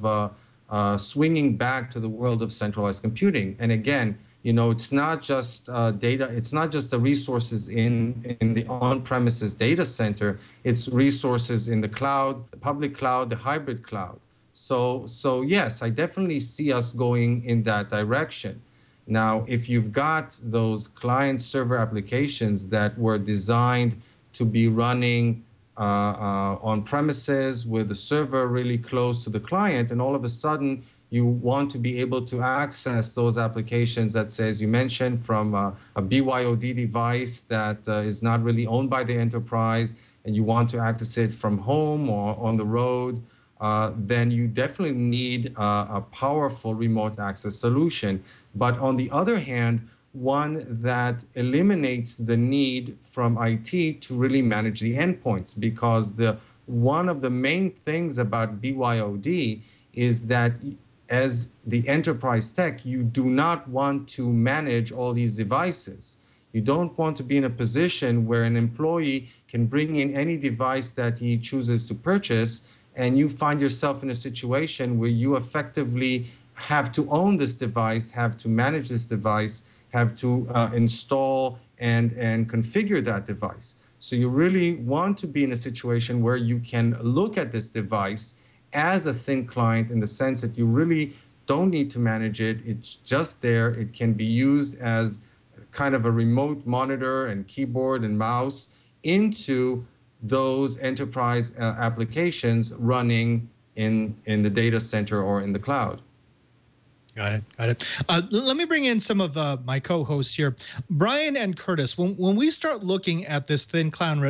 swinging back to the world of centralized computing. And again, you know, it's not just data, it's not just the resources in the on-premises data center, it's resources in the cloud, the public cloud, the hybrid cloud. So yes, I definitely see us going in that direction. Now, if you've got those client-server applications that were designed to be running on premises with the server really close to the client, and all of a sudden you want to be able to access those applications that, say, as you mentioned, from a BYOD device that is not really owned by the enterprise, and you want to access it from home or on the road, then you definitely need a powerful remote access solution. But on the other hand, one that eliminates the need from IT to really manage the endpoints, because one of the main things about BYOD is that as the enterprise tech, you do not want to manage all these devices. You don't want to be in a position where an employee can bring in any device that he chooses to purchase, and you find yourself in a situation where you effectively have to own this device, have to manage this device, have to install and configure that device. So you really want to be in a situation where you can look at this device as a thin client, in the sense that you really don't need to manage it. It's just there. It can be used as kind of a remote monitor and keyboard and mouse into those enterprise applications running in the data center or in the cloud. Got it. Got it. Let me bring in some of my co-hosts here, Brian and Curtis. When we start looking at this thin cloud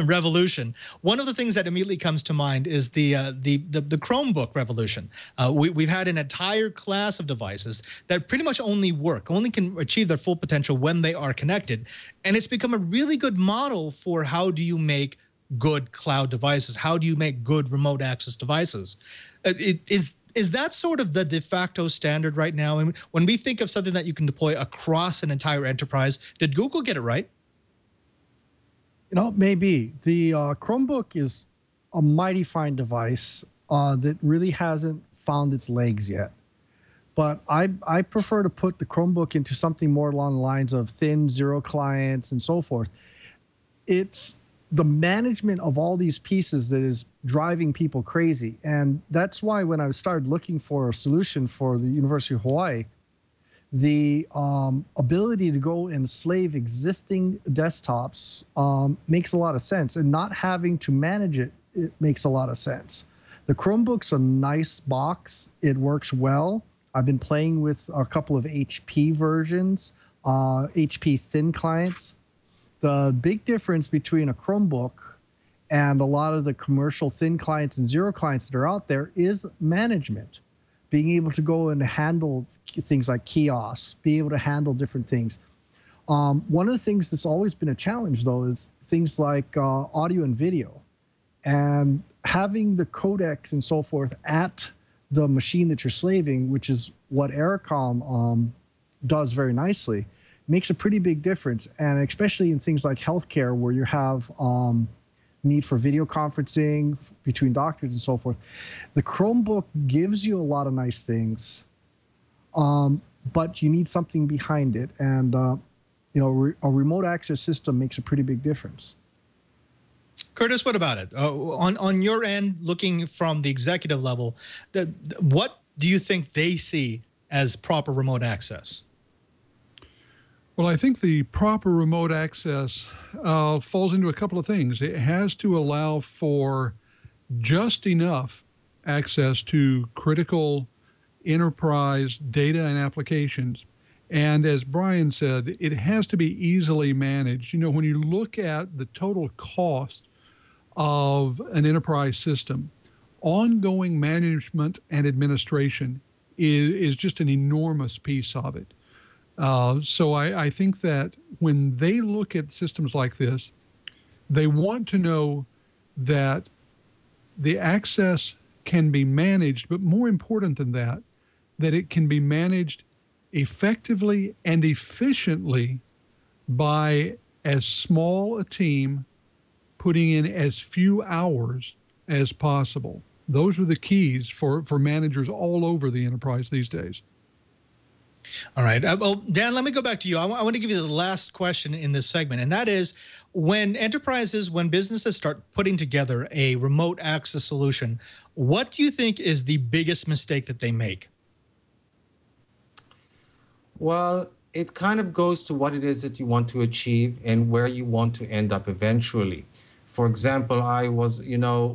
revolution, one of the things that immediately comes to mind is the Chromebook revolution. We've had an entire class of devices that pretty much only can achieve their full potential when they are connected. And it's become a really good model for how do you make good cloud devices? How do you make good remote access devices? Is that sort of the de facto standard right now? And when we think of something that you can deploy across an entire enterprise, did Google get it right? You know, maybe. The Chromebook is a mighty fine device that really hasn't found its legs yet. But I prefer to put the Chromebook into something more along the lines of thin, zero clients and so forth. It's the management of all these pieces that is driving people crazy. And that's why when I started looking for a solution for the University of Hawaii, the ability to go and slave existing desktops makes a lot of sense, and not having to manage it makes a lot of sense. The Chromebook's a nice box. It works well. I've been playing with a couple of HP versions, HP thin clients. The big difference between a Chromebook and a lot of the commercial thin clients and zero clients that are out there is management. Being able to go and handle things like kiosks, being able to handle different things. One of the things that's always been a challenge, though, is things like audio and video. And having the codecs and so forth at the machine that you're slaving, which is what Ericom does very nicely, makes a pretty big difference. And especially in things like healthcare, where you have need for video conferencing between doctors and so forth. The Chromebook gives you a lot of nice things, but you need something behind it. And, you know, a remote access system makes a pretty big difference. Curtis, what about it? On your end, looking from the executive level, what do you think they see as proper remote access? Well, I think the proper remote access falls into a couple of things. It has to allow for just enough access to critical enterprise data and applications. And as Brian said, it has to be easily managed. You know, when you look at the total cost of an enterprise system, ongoing management and administration is just an enormous piece of it. So I think that when they look at systems like this, they want to know that the access can be managed, but more important than that, that it can be managed effectively and efficiently by as small a team putting in as few hours as possible. Those are the keys for managers all over the enterprise these days. All right. Well, Dan, let me go back to you. I want to give you the last question in this segment, and that is when businesses start putting together a remote access solution, what do you think is the biggest mistake that they make? Well, it kind of goes to what it is that you want to achieve and where you want to end up eventually. For example,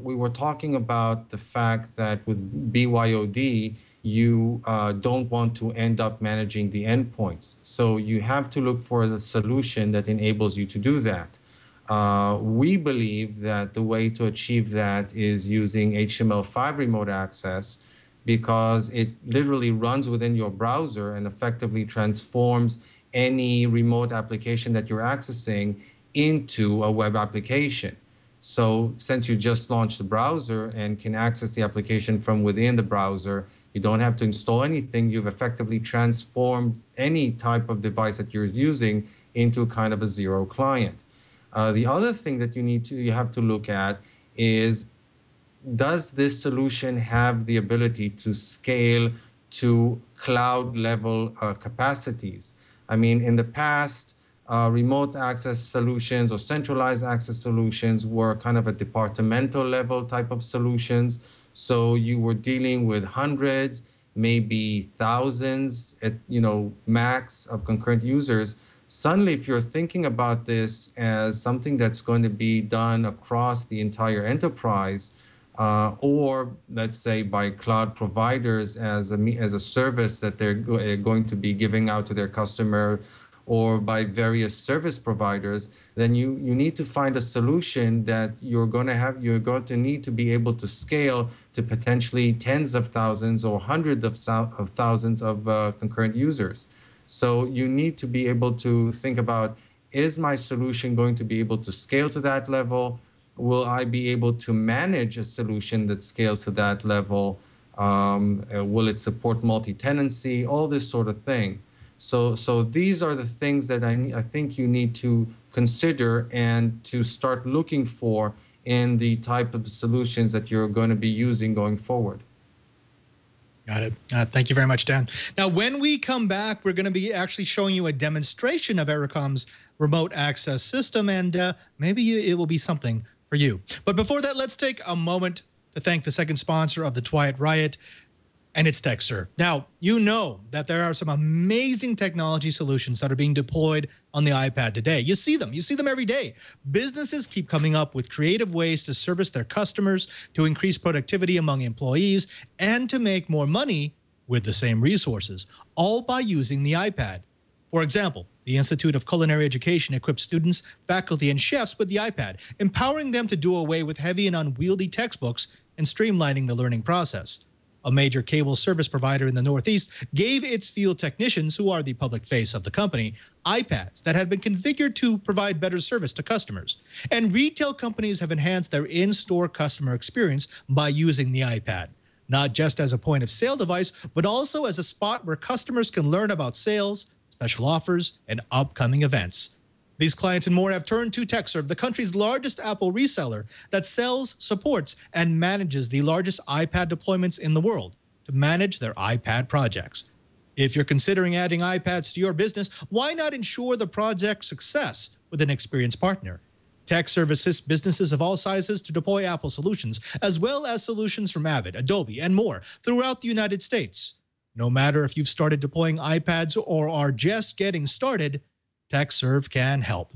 we were talking about the fact that with BYOD, you don't want to end up managing the endpoints. So you have to look for the solution that enables you to do that. We believe that the way to achieve that is using HTML5 remote access, because it literally runs within your browser and effectively transforms any remote application that you're accessing into a web application. So since you just launched the browser and can access the application from within the browser, you don't have to install anything. You've effectively transformed any type of device that you're using into kind of a zero client. The other thing that you have to look at is, does this solution have the ability to scale to cloud level capacities? I mean, in the past, remote access solutions or centralized access solutions were kind of a departmental level type of solutions. So you were dealing with hundreds, maybe thousands, max of concurrent users. Suddenly, if you're thinking about this as something that's going to be done across the entire enterprise, or let's say by cloud providers as a service that they're going to be giving out to their customer, or by various service providers, then you need to find a solution that you're going to need to be able to scale to potentially tens of thousands or hundreds of thousands of concurrent users. So you need to be able to think about, is my solution going to be able to scale to that level? Will I be able to manage a solution that scales to that level? Will it support multi-tenancy? All this sort of thing. So these are the things that I think you need to consider and to start looking for in the type of solutions that you're going to be using going forward. Got it. Thank you very much, Dan. Now, when we come back, we're going to be actually showing you a demonstration of Ericom's remote access system, and maybe it will be something for you. But before that, let's take a moment to thank the second sponsor of the Twiat Riot, and it's Techserve. Now, you know that there are some amazing technology solutions that are being deployed on the iPad today. You see them every day. Businesses keep coming up with creative ways to service their customers, to increase productivity among employees, and to make more money with the same resources, all by using the iPad. For example, the Institute of Culinary Education equips students, faculty, and chefs with the iPad, empowering them to do away with heavy and unwieldy textbooks and streamlining the learning process. A major cable service provider in the Northeast gave its field technicians, who are the public face of the company, iPads that had been configured to provide better service to customers. And retail companies have enhanced their in-store customer experience by using the iPad, not just as a point-of-sale device, but also as a spot where customers can learn about sales, special offers, and upcoming events. These clients and more have turned to Techserve, the country's largest Apple reseller that sells, supports, and manages the largest iPad deployments in the world to manage their iPad projects. If you're considering adding iPads to your business, why not ensure the project's success with an experienced partner? Techserve assists businesses of all sizes to deploy Apple solutions, as well as solutions from Avid, Adobe, and more throughout the United States. No matter if you've started deploying iPads or are just getting started, Techserve can help.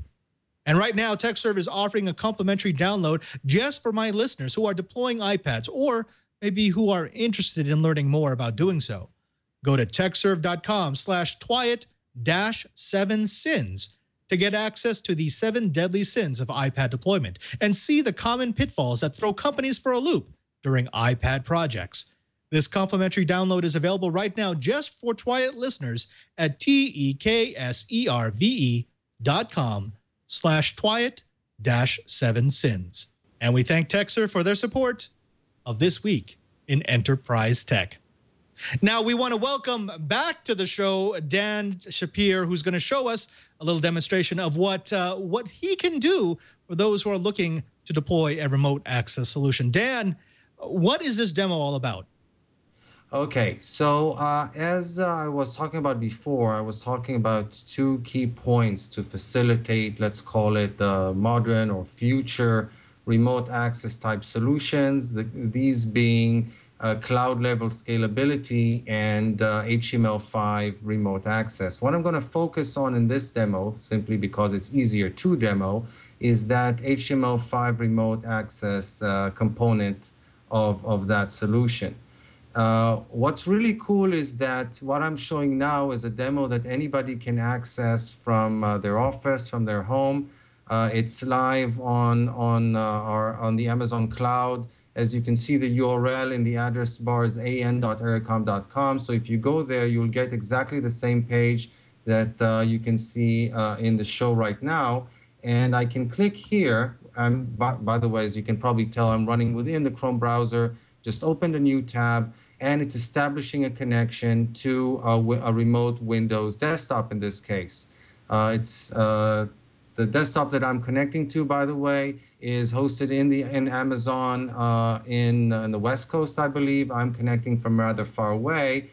And right now, Techserve is offering a complimentary download just for my listeners who are deploying iPads or maybe who are interested in learning more about doing so. Go to techserve.com/twyet-7sins to get access to the 7 deadly sins of iPad deployment and see the common pitfalls that throw companies for a loop during iPad projects. This complimentary download is available right now just for Twyet listeners at tekserve.com/twyet-7sins. And we thank Techserve for their support of This Week in Enterprise Tech. Now, we want to welcome back to the show Dan Shappir, who's going to show us a little demonstration of what he can do for those who are looking to deploy a remote access solution. Dan, what is this demo all about? Okay, so as I was talking about before, I was talking about 2 key points to facilitate, let's call it modern or future remote access type solutions, these being cloud level scalability and HTML5 remote access. What I'm going to focus on in this demo, simply because it's easier to demo, is that HTML5 remote access component of that solution. What's really cool is that what I'm showing now is a demo that anybody can access from their office, from their home. It's live on the Amazon cloud. As you can see, the URL in the address bar is an.ericom.com. So if you go there, you'll get exactly the same page that you can see in the show right now. And I can click here. By the way, as you can probably tell, I'm running within the Chrome browser. Just opened a new tab, and it's establishing a connection to a remote Windows desktop in this case. It's the desktop that I'm connecting to, by the way, is hosted in Amazon in the West Coast, I believe. I'm connecting from rather far away.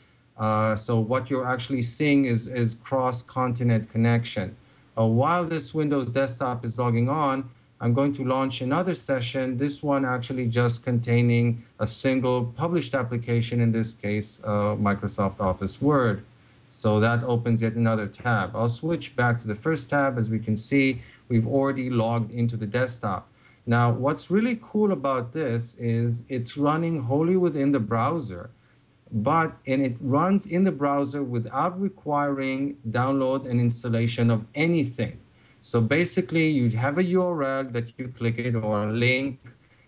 So what you're actually seeing is cross-continent connection. While this Windows desktop is logging on, I'm going to launch another session, this one actually just containing a single published application, in this case, Microsoft Office Word. So that opens yet another tab. I'll switch back to the first tab. As we can see, we've already logged into the desktop. Now, what's really cool about this is it's running wholly within the browser, and it runs in the browser without requiring download and installation of anything. So basically, you have a URL that you click it, or a link.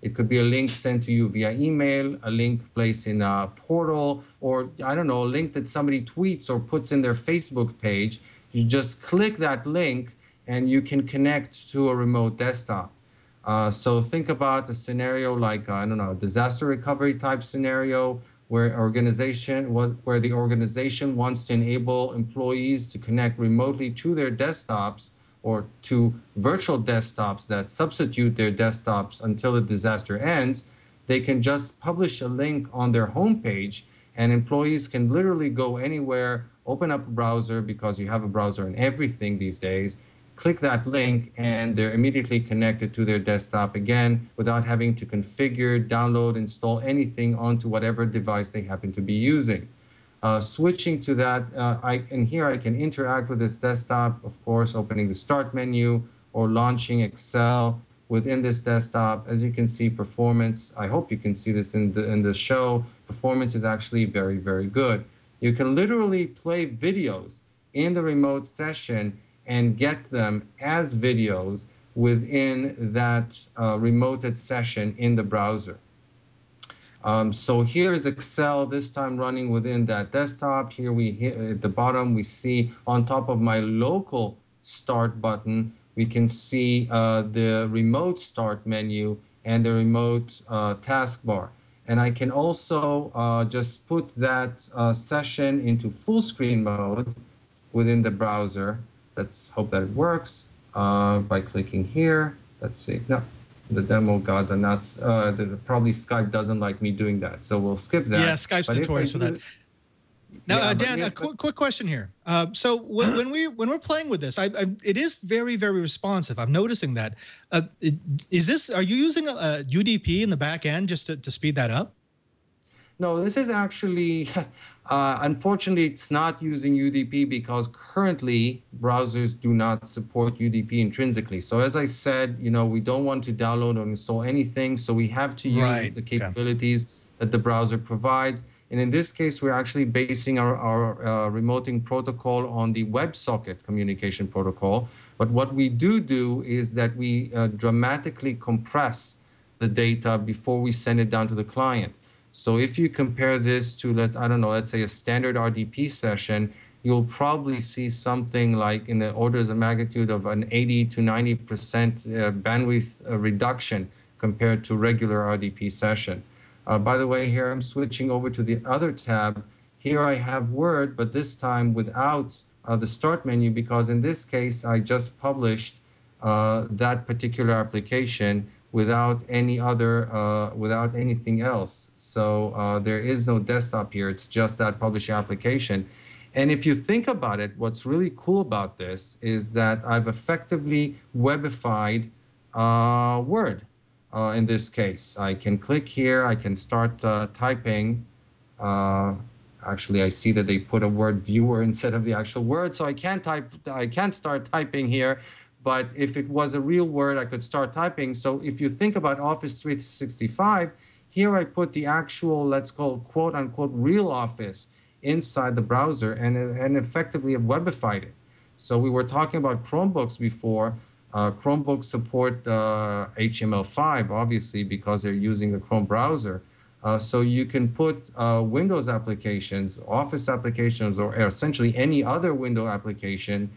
It could be a link sent to you via email, a link placed in a portal, or I don't know, a link that somebody tweets or puts in their Facebook page. You just click that link and you can connect to a remote desktop. So think about a scenario like, I don't know, a disaster recovery type scenario where the organization wants to enable employees to connect remotely to their desktops, or to virtual desktops that substitute their desktops until the disaster ends. They can just publish a link on their homepage, and employees can literally go anywhere, open up a browser, because you have a browser in everything these days, click that link, and they're immediately connected to their desktop again without having to configure, download, install anything onto whatever device they happen to be using. Switching to that, here I can interact with this desktop, of course, opening the Start menu or launching Excel within this desktop. As you can see, performance, I hope you can see this in the show, performance is actually very, very good. You can literally play videos in the remote session and get them as videos within that remoted session in the browser. So here is Excel, this time running within that desktop. Here at the bottom, we see on top of my local start button, we can see the remote start menu and the remote taskbar. And I can also just put that session into full screen mode within the browser. Let's hope that it works by clicking here. Let's see. No. The demo gods are not, probably Skype doesn't like me doing that, so we'll skip that. Yeah, Skype's notorious for that. Now, yeah, Dan, a quick question here. So when we're playing with this, it is very, very responsive. I'm noticing that. Are you using a UDP in the back end just to speed that up? No, this is actually, unfortunately, it's not using UDP because currently browsers do not support UDP intrinsically. So as I said, we don't want to download or install anything. So we have to use the capabilities that the browser provides. And in this case, we're actually basing our remoting protocol on the WebSocket communication protocol. But what we do is that we dramatically compress the data before we send it down to the client. So if you compare this to, let's say a standard RDP session, you'll probably see something like in the orders of magnitude of an 80 to 90% bandwidth reduction compared to regular RDP session. By the way, here I'm switching over to the other tab. Here I have Word, but this time without the start menu, because in this case, I just published that particular application without any other, without anything else. So there is no desktop here. It's just that publish application. And if you think about it, what's really cool about this is that I've effectively webified Word. In this case, I can click here. I can start typing. Actually, I see that they put a word viewer instead of the actual word, so I can't type. I can't start typing here. But if it was a real word, I could start typing. So if you think about Office 365, here I put the actual, let's call quote unquote real Office inside the browser and effectively have webified it. So we were talking about Chromebooks before. Chromebooks support HTML5, obviously, because they're using the Chrome browser. So you can put Windows applications, Office applications, or essentially any other window application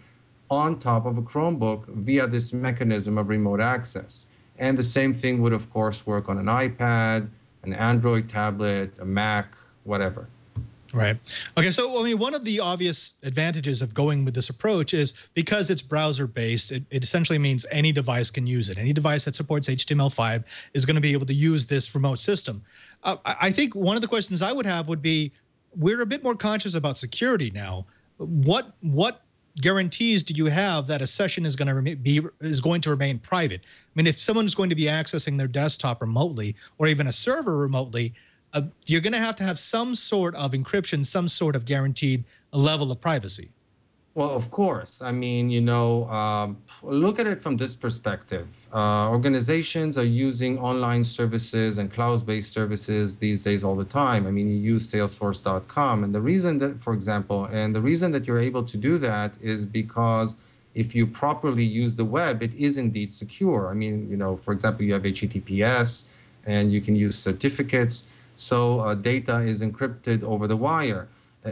on top of a Chromebook via this mechanism of remote access. And the same thing would, of course, work on an iPad, an Android tablet, a Mac, whatever. Right. Okay, so I mean, one of the obvious advantages of going with this approach is because it's browser-based, it essentially means any device can use it. Any device that supports HTML5 is going to be able to use this remote system. I think one of the questions I would have would be, we're a bit more conscious about security now. What guarantees do you have that a session is going to remain private? I mean, if someone's going to be accessing their desktop remotely or even a server remotely, you're going to have some sort of encryption, some sort of guaranteed level of privacy. Well, of course. I mean, look at it from this perspective. Organizations are using online services and cloud-based services these days all the time. I mean, you use Salesforce.com. And the reason that, for example, the reason that you're able to do that is because if you properly use the web, it is indeed secure. I mean, for example, you have HTTPS and you can use certificates. So data is encrypted over the wire.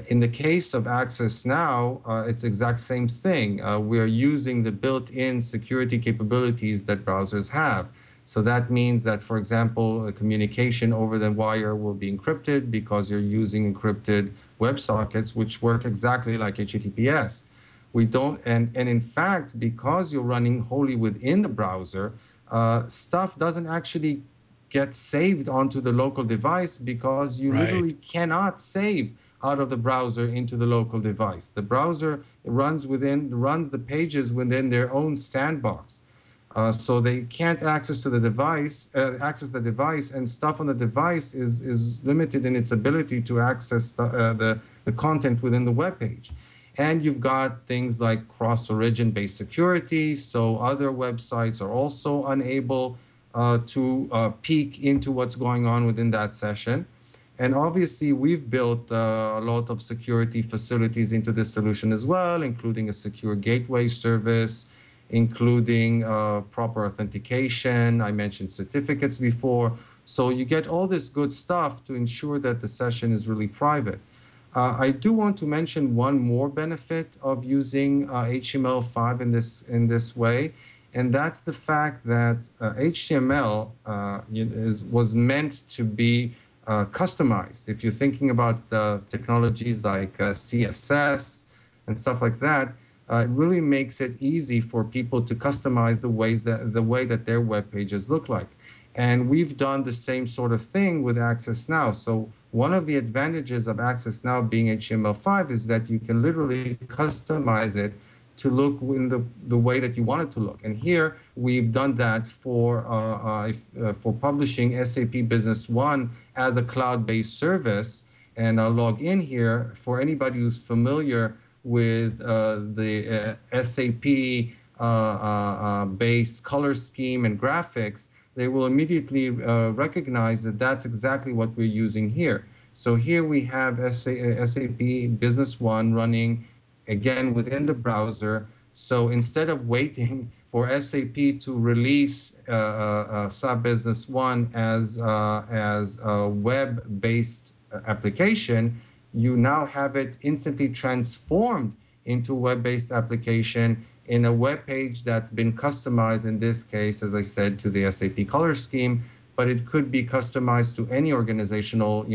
In the case of Access Now, it's the exact same thing. We're using the built-in security capabilities that browsers have. So that means that, for example, communication over the wire will be encrypted because you're using encrypted WebSockets, which work exactly like HTTPS. We don't, and in fact, because you're running wholly within the browser, stuff doesn't actually get saved onto the local device because you literally cannot save out of the browser into the local device. The browser runs the pages within their own sandbox, so they can't access the device, and stuff on the device is limited in its ability to access the content within the web page. And you've got things like cross-origin based security, so other websites are also unable to peek into what's going on within that session. And obviously, we've built a lot of security facilities into this solution as well, including a secure gateway service, including proper authentication. I mentioned certificates before. So you get all this good stuff to ensure that the session is really private. I do want to mention one more benefit of using HTML5 in this way, and that's the fact that HTML was meant to be customized. If you're thinking about technologies like CSS and stuff like that, it really makes it easy for people to customize the way that their web pages look like. And we've done the same sort of thing with Access Now. So one of the advantages of Access Now being HTML5 is that you can literally customize it to look in the way that you want it to look. And here we've done that for publishing SAP Business One as a cloud-based service. And I'll log in here. For anybody who's familiar with the SAP based color scheme and graphics, they will immediately recognize that that's exactly what we're using here. So here we have SAP Business One running again within the browser. So instead of waiting for SAP to release SAP Business One as a web-based application, you now have it instantly transformed into a web-based application in a web page that's been customized, in this case, as I said, to the SAP color scheme, but it could be customized to any organizational,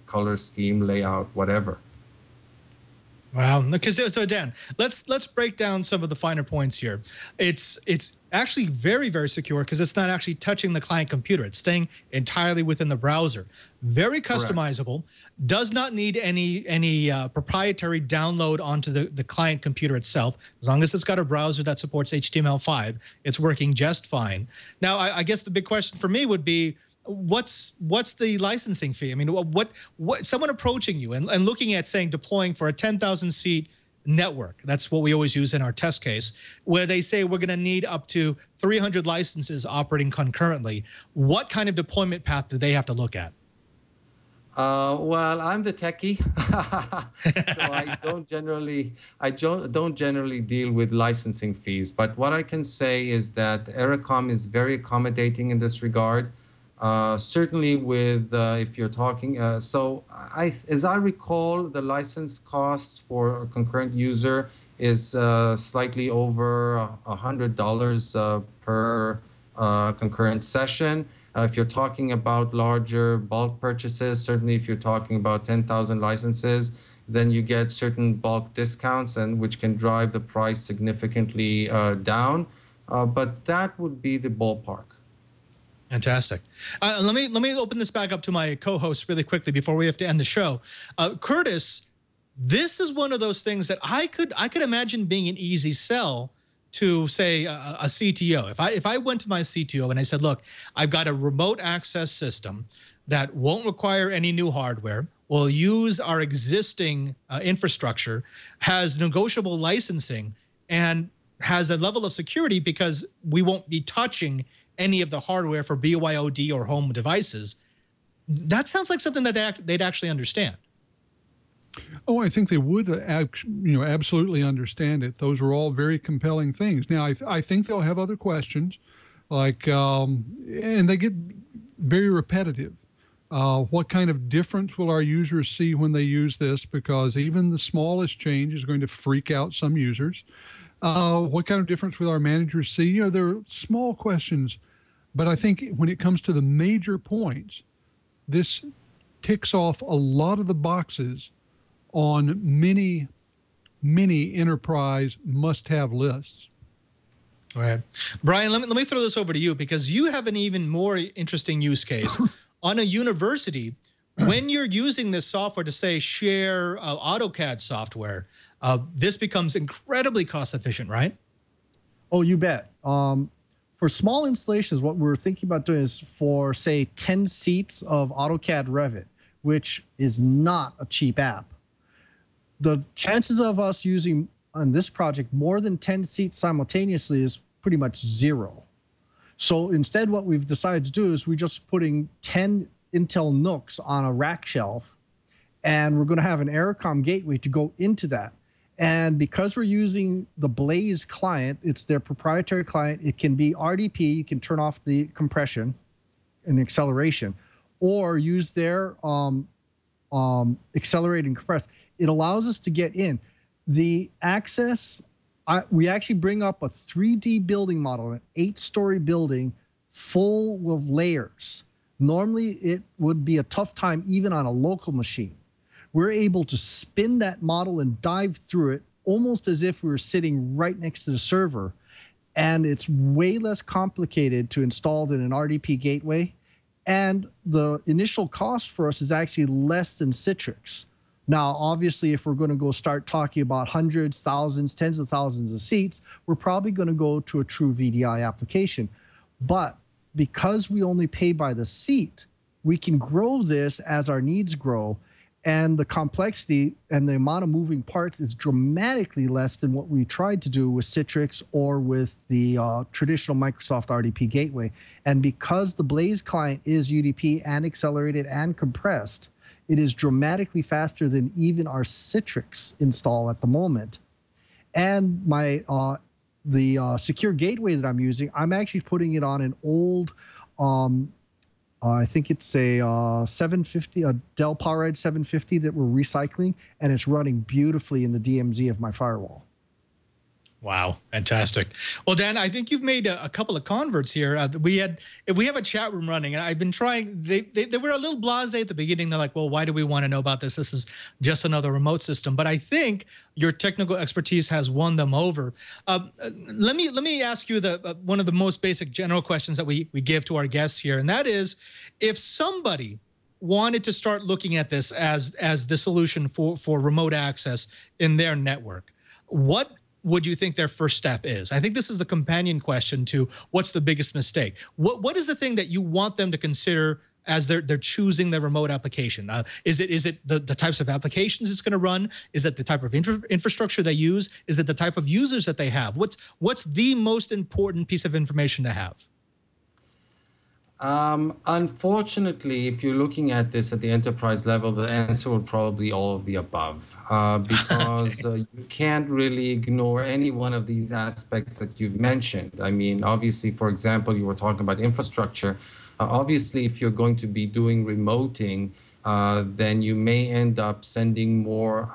color scheme, layout, whatever. Wow. Okay, so Dan, let's break down some of the finer points here. It's actually very, very secure because it's not actually touching the client computer. It's staying entirely within the browser. Very customizable. Correct. Does not need any proprietary download onto the client computer itself. As long as it's got a browser that supports HTML5, it's working just fine. Now, I guess the big question for me would be, what's the licensing fee? I mean, what someone approaching you and looking at saying deploying for a 10,000 seat network, that's what we always use in our test case, where they say we're going to need up to 300 licenses operating concurrently. What kind of deployment path do they have to look at? Well, I'm the techie, so I don't generally deal with licensing fees. But what I can say is that Ericom is very accommodating in this regard. Certainly with, if you're talking, as I recall, the license cost for a concurrent user is slightly over $100 per concurrent session. If you're talking about larger bulk purchases, certainly if you're talking about 10,000 licenses, then you get certain bulk discounts, and which can drive the price significantly down. But that would be the ballpark. Fantastic. Let me open this back up to my co-host really quickly before we have to end the show. Curtis, this is one of those things that I could imagine being an easy sell to, say, a CTO. If I went to my CTO and I said, look, I've got a remote access system that won't require any new hardware, will use our existing infrastructure, has negotiable licensing, and has a level of security because we won't be touching any of the hardware for BYOD or home devices, that sounds like something that they'd actually understand. Oh, I think they would, absolutely understand it. Those are all very compelling things. Now, I think they'll have other questions, like, and they get very repetitive. What kind of difference will our users see when they use this? Because even the smallest change is going to freak out some users. What kind of difference will our managers see? There are small questions, but I think when it comes to the major points, this ticks off a lot of the boxes on many, many enterprise must-have lists. All right. Brian, let me throw this over to you because you have an even more interesting use case. On a university, when you're using this software to, say, share AutoCAD software, this becomes incredibly cost efficient, right? Oh, you bet. For small installations, what we're thinking about doing is for, say, 10 seats of AutoCAD Revit, which is not a cheap app. The chances of us using on this project more than 10 seats simultaneously is pretty much zero. So instead, what we've decided to do is we're just putting 10 Intel NUCs on a rack shelf, and we're going to have an Ericom gateway to go into that. And because we're using the Blaze client, it's their proprietary client. It can be RDP. You can turn off the compression and acceleration, or use their accelerate and compress. It allows us to get in. The access, we actually bring up a 3D building model, an 8-story building full of layers. Normally, it would be a tough time even on a local machine. We're able to spin that model and dive through it almost as if we were sitting right next to the server. And it's way less complicated to install than an RDP gateway. And the initial cost for us is actually less than Citrix. Now, obviously, if we're going to go start talking about hundreds, thousands, tens of thousands of seats, we're probably going to go to a true VDI application. But because we only pay by the seat, we can grow this as our needs grow. And the complexity and the amount of moving parts is dramatically less than what we tried to do with Citrix or with the traditional Microsoft RDP gateway. And because the Blaze client is UDP and accelerated and compressed, it is dramatically faster than even our Citrix install at the moment. And my the secure gateway that I'm using, I'm actually putting it on an old I think it's a 750, a Dell PowerEdge 750 that we're recycling, and it's running beautifully in the DMZ of my firewall. Wow, fantastic. Well, Dan, I think you've made a couple of converts here. We have a chat room running, and I've been trying. They were a little blasé at the beginning. They're like, well, why do we want to know about this? This is just another remote system. But I think your technical expertise has won them over. Let me ask you one of the most basic general questions that we give to our guests here, and that is, if somebody wanted to start looking at this as the solution for remote access in their network, what would you think their first step is? I think this is the companion question to what's the biggest mistake. What is the thing that you want them to consider as they're choosing their remote application? Is it the types of applications it's going to run? Is it the type of infrastructure they use? Is it the type of users that they have? What's the most important piece of information to have? Unfortunately, if you're looking at this at the enterprise level, the answer would probably be all of the above, because you can't really ignore any one of these aspects that you've mentioned. I mean, obviously, for example, you were talking about infrastructure. Obviously, if you're going to be doing remoting, then you may end up sending more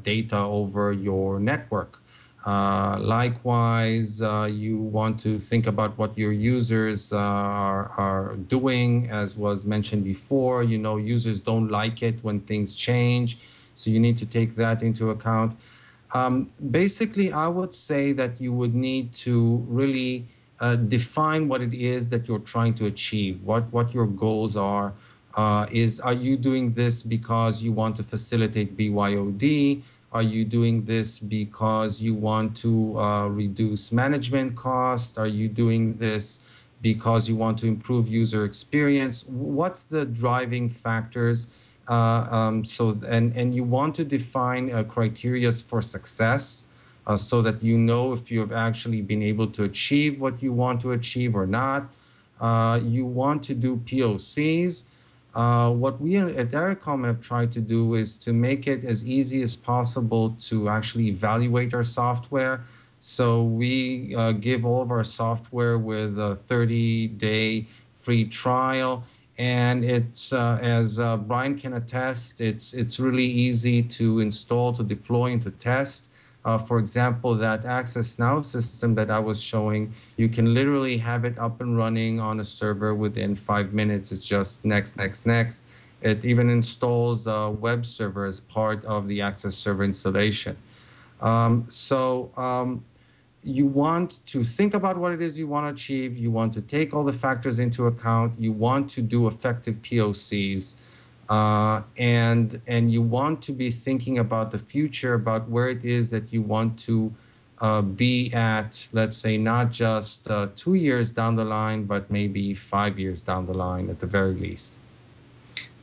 data over your network. Likewise, you want to think about what your users are doing, as was mentioned before. You know, users don't like it when things change, so you need to take that into account. Basically, I would say that you would need to really define what it is that you're trying to achieve, what your goals are. Are you doing this because you want to facilitate BYOD? Are you doing this because you want to reduce management costs? Are you doing this because you want to improve user experience? What's the driving factors? And you want to define criteria for success so that you know if you have actually been able to achieve what you want to achieve or not. You want to do POCs. What we at Ericom have tried to do is to make it as easy as possible to actually evaluate our software. So we give all of our software with a 30-day free trial. And it's, as Brian can attest, it's really easy to install, to deploy, and to test. For example, that Access Now system that I was showing, you can literally have it up and running on a server within 5 minutes. It's just next, next, next. It even installs a web server as part of the Access Server installation. You want to think about what it is you want to achieve. You want to take all the factors into account. You want to do effective POCs. And you want to be thinking about the future, about where it is that you want to be at, let's say, not just 2 years down the line, but maybe 5 years down the line at the very least.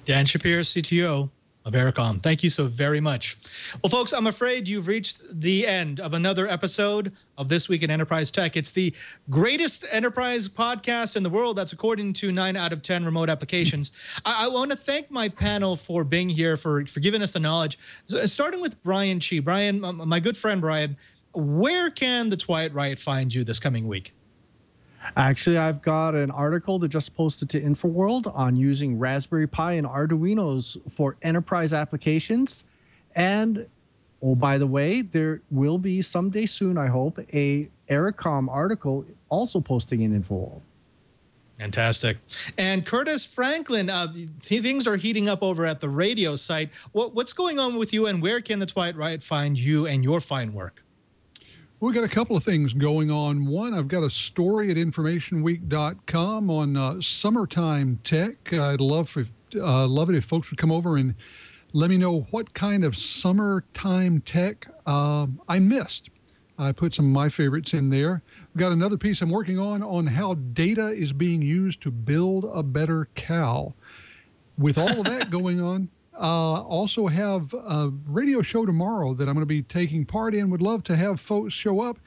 Dan Shappir, CTO of Ericom, thank you so very much. Well, folks, I'm afraid you've reached the end of another episode of This Week in Enterprise Tech. It's the greatest enterprise podcast in the world. That's according to 9 out of 10 remote applications. I want to thank my panel for being here, for giving us the knowledge. So, starting with Brian Chee. Brian, my good friend Brian, where can the Twilight Riot find you this coming week? Actually, I've got an article that just posted to InfoWorld on using Raspberry Pi and Arduinos for enterprise applications. And, oh, by the way, there will be someday soon, I hope, a Ericom article also posting in InfoWorld. Fantastic. And Curtis Franklin, things are heating up over at the radio site. What's going on with you, and where can the Twilight Riot find you and your fine work? We've got a couple of things going on. One, I've got a story at informationweek.com on summertime tech. I'd love it if folks would come over and Let me know what kind of summertime tech I missed. I put some of my favorites in there. I've got another piece I'm working on how data is being used to build a better cow. With all of that going on, also have a radio show tomorrow that I'm going to be taking part in. Would love to have folks show up.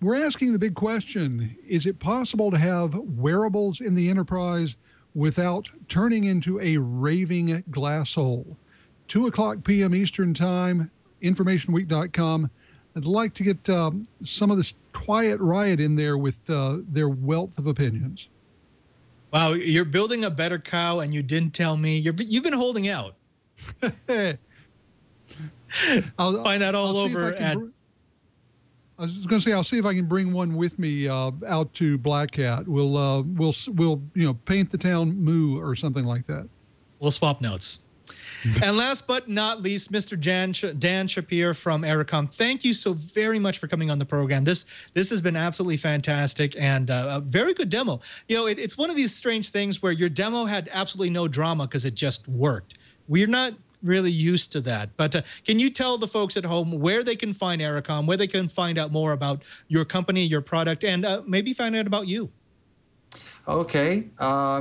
We're asking the big question, is it possible to have wearables in the enterprise without turning into a raving glass hole? 2:00 p.m. Eastern Time, informationweek.com. I'd like to get some of this Quiet Riot in there with their wealth of opinions. Wow, you're building a better cow and you didn't tell me. You've been holding out. I'll find that all over at... I was going to say, I'll see if I can bring one with me out to Black Cat. We'll paint the town moo or something like that. We'll swap notes. And last but not least, Mr. Dan Shappir from Ericom. Thank you so very much for coming on the program. This has been absolutely fantastic and a very good demo. You know, it's one of these strange things where your demo had absolutely no drama because it just worked. We're not really used to that. But can you tell the folks at home where they can find Ericom, where they can find out more about your company, your product, and maybe find out about you? Okay,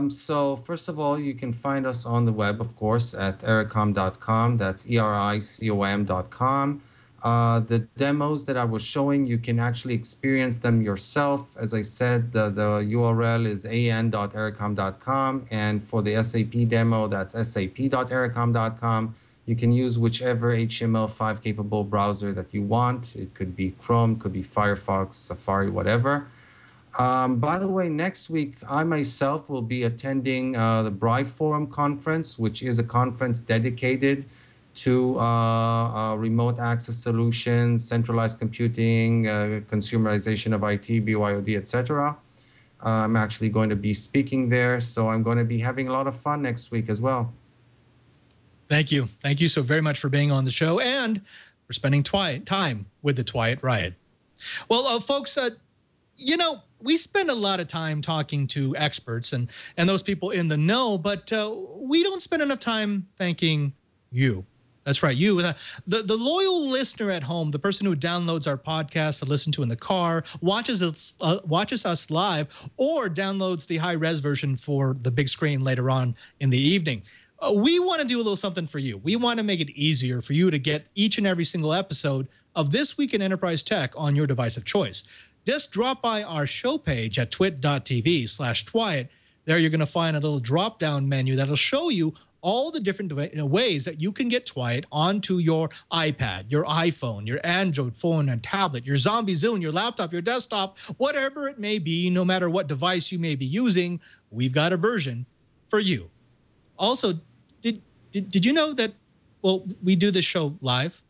so first of all, you can find us on the web, of course, at ericom.com. That's ericom.com. The demos that I was showing, you can actually experience them yourself. As I said, the URL is an.ericom.com. And for the SAP demo, that's sap.ericom.com. You can use whichever HTML5 capable browser that you want. It could be Chrome, could be Firefox, Safari, whatever. By the way, next week, I myself will be attending the Bright Forum conference, which is a conference dedicated to remote access solutions, centralized computing, consumerization of IT, BYOD, etc. I'm actually going to be speaking there, so I'm going to be having a lot of fun next week as well. Thank you. Thank you so very much for being on the show and for spending time with the Quiet Riot. Well, folks, you know, we spend a lot of time talking to experts and those people in the know, but we don't spend enough time thanking you. That's right, you, the loyal listener at home, the person who downloads our podcast to listen to in the car, watches us live, or downloads the high-res version for the big screen later on in the evening. We want to do a little something for you. We want to make it easier for you to get each and every single episode of This Week in Enterprise Tech on your device of choice. Just drop by our show page at twit.tv/twiet. There you're going to find a little drop-down menu that'll show you all the different ways that you can get Twiet onto your iPad, your iPhone, your Android phone and tablet, your Zombie Zune, your laptop, your desktop, whatever it may be, no matter what device you may be using, we've got a version for you. Also, did you know that, well, we do this show live?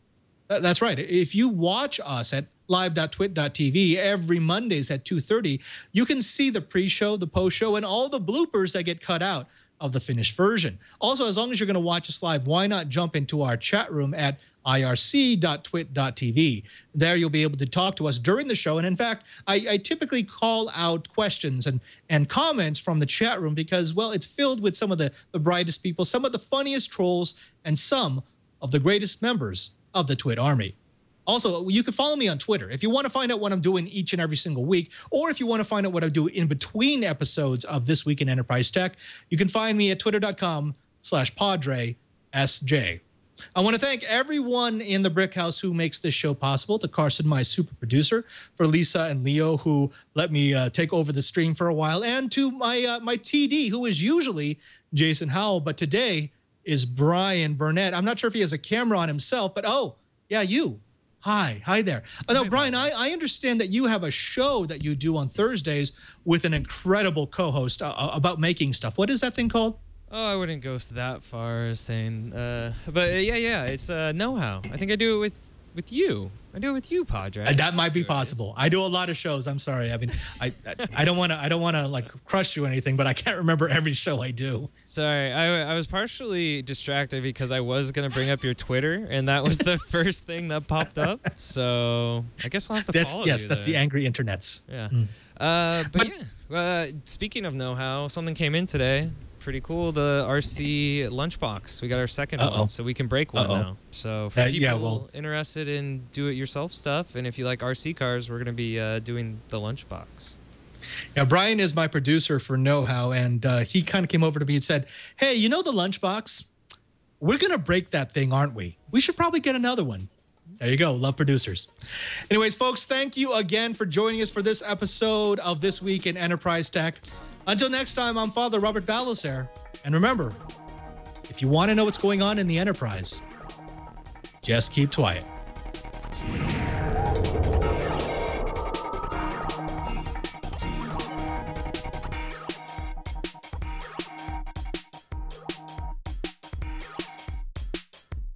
That's right. If you watch us at live.twit.tv every Mondays at 2:30, you can see the pre-show, the post-show, and all the bloopers that get cut out of the finished version. Also, as long as you're going to watch us live, why not jump into our chat room at irc.twit.tv. There you'll be able to talk to us during the show. And in fact, I typically call out questions and comments from the chat room because, well, it's filled with some of the brightest people, some of the funniest trolls, and some of the greatest members of the Twit Army. Also, you can follow me on Twitter. If you want to find out what I'm doing each and every single week, or if you want to find out what I do in between episodes of This Week in Enterprise Tech, you can find me at twitter.com/PadreSJ. I want to thank everyone in the Brick House who makes this show possible, to Carson, my super producer, for Lisa and Leo, who let me take over the stream for a while, and to my TD, who is usually Jason Howell, but today is Brian Burnett. I'm not sure if he has a camera on himself, but oh, yeah, you. Hi there. No, Brian, I understand that you have a show that you do on Thursdays with an incredible co-host about making stuff. What is that thing called? Oh, I wouldn't go that far as saying, but yeah, it's know-how. I think I do it with you. I do it with you, Padre. That might be possible. I do a lot of shows. I'm sorry. I mean, I don't want to like crush you or anything, but I can't remember every show I do. Sorry, I was partially distracted because I was gonna bring up your Twitter, and that was the first thing that popped up. So I guess I'll have to follow you. Yes, that's the angry internets. Yeah. But yeah. Speaking of know-how, something came in today. pretty cool. The RC lunchbox. We got our second one, so we can break one now. So for people interested in do-it-yourself stuff, and if you like RC cars, we're going to be doing the lunchbox. Yeah, Brian is my producer for Know-How, and he kind of came over to me and said, hey, you know the lunchbox? We're going to break that thing, aren't we? We should probably get another one. There you go. Love producers. Anyways, folks, thank you again for joining us for this episode of This Week in Enterprise Tech. Until next time, I'm Father Robert Ballecer. And remember, if you want to know what's going on in the enterprise, just keep quiet.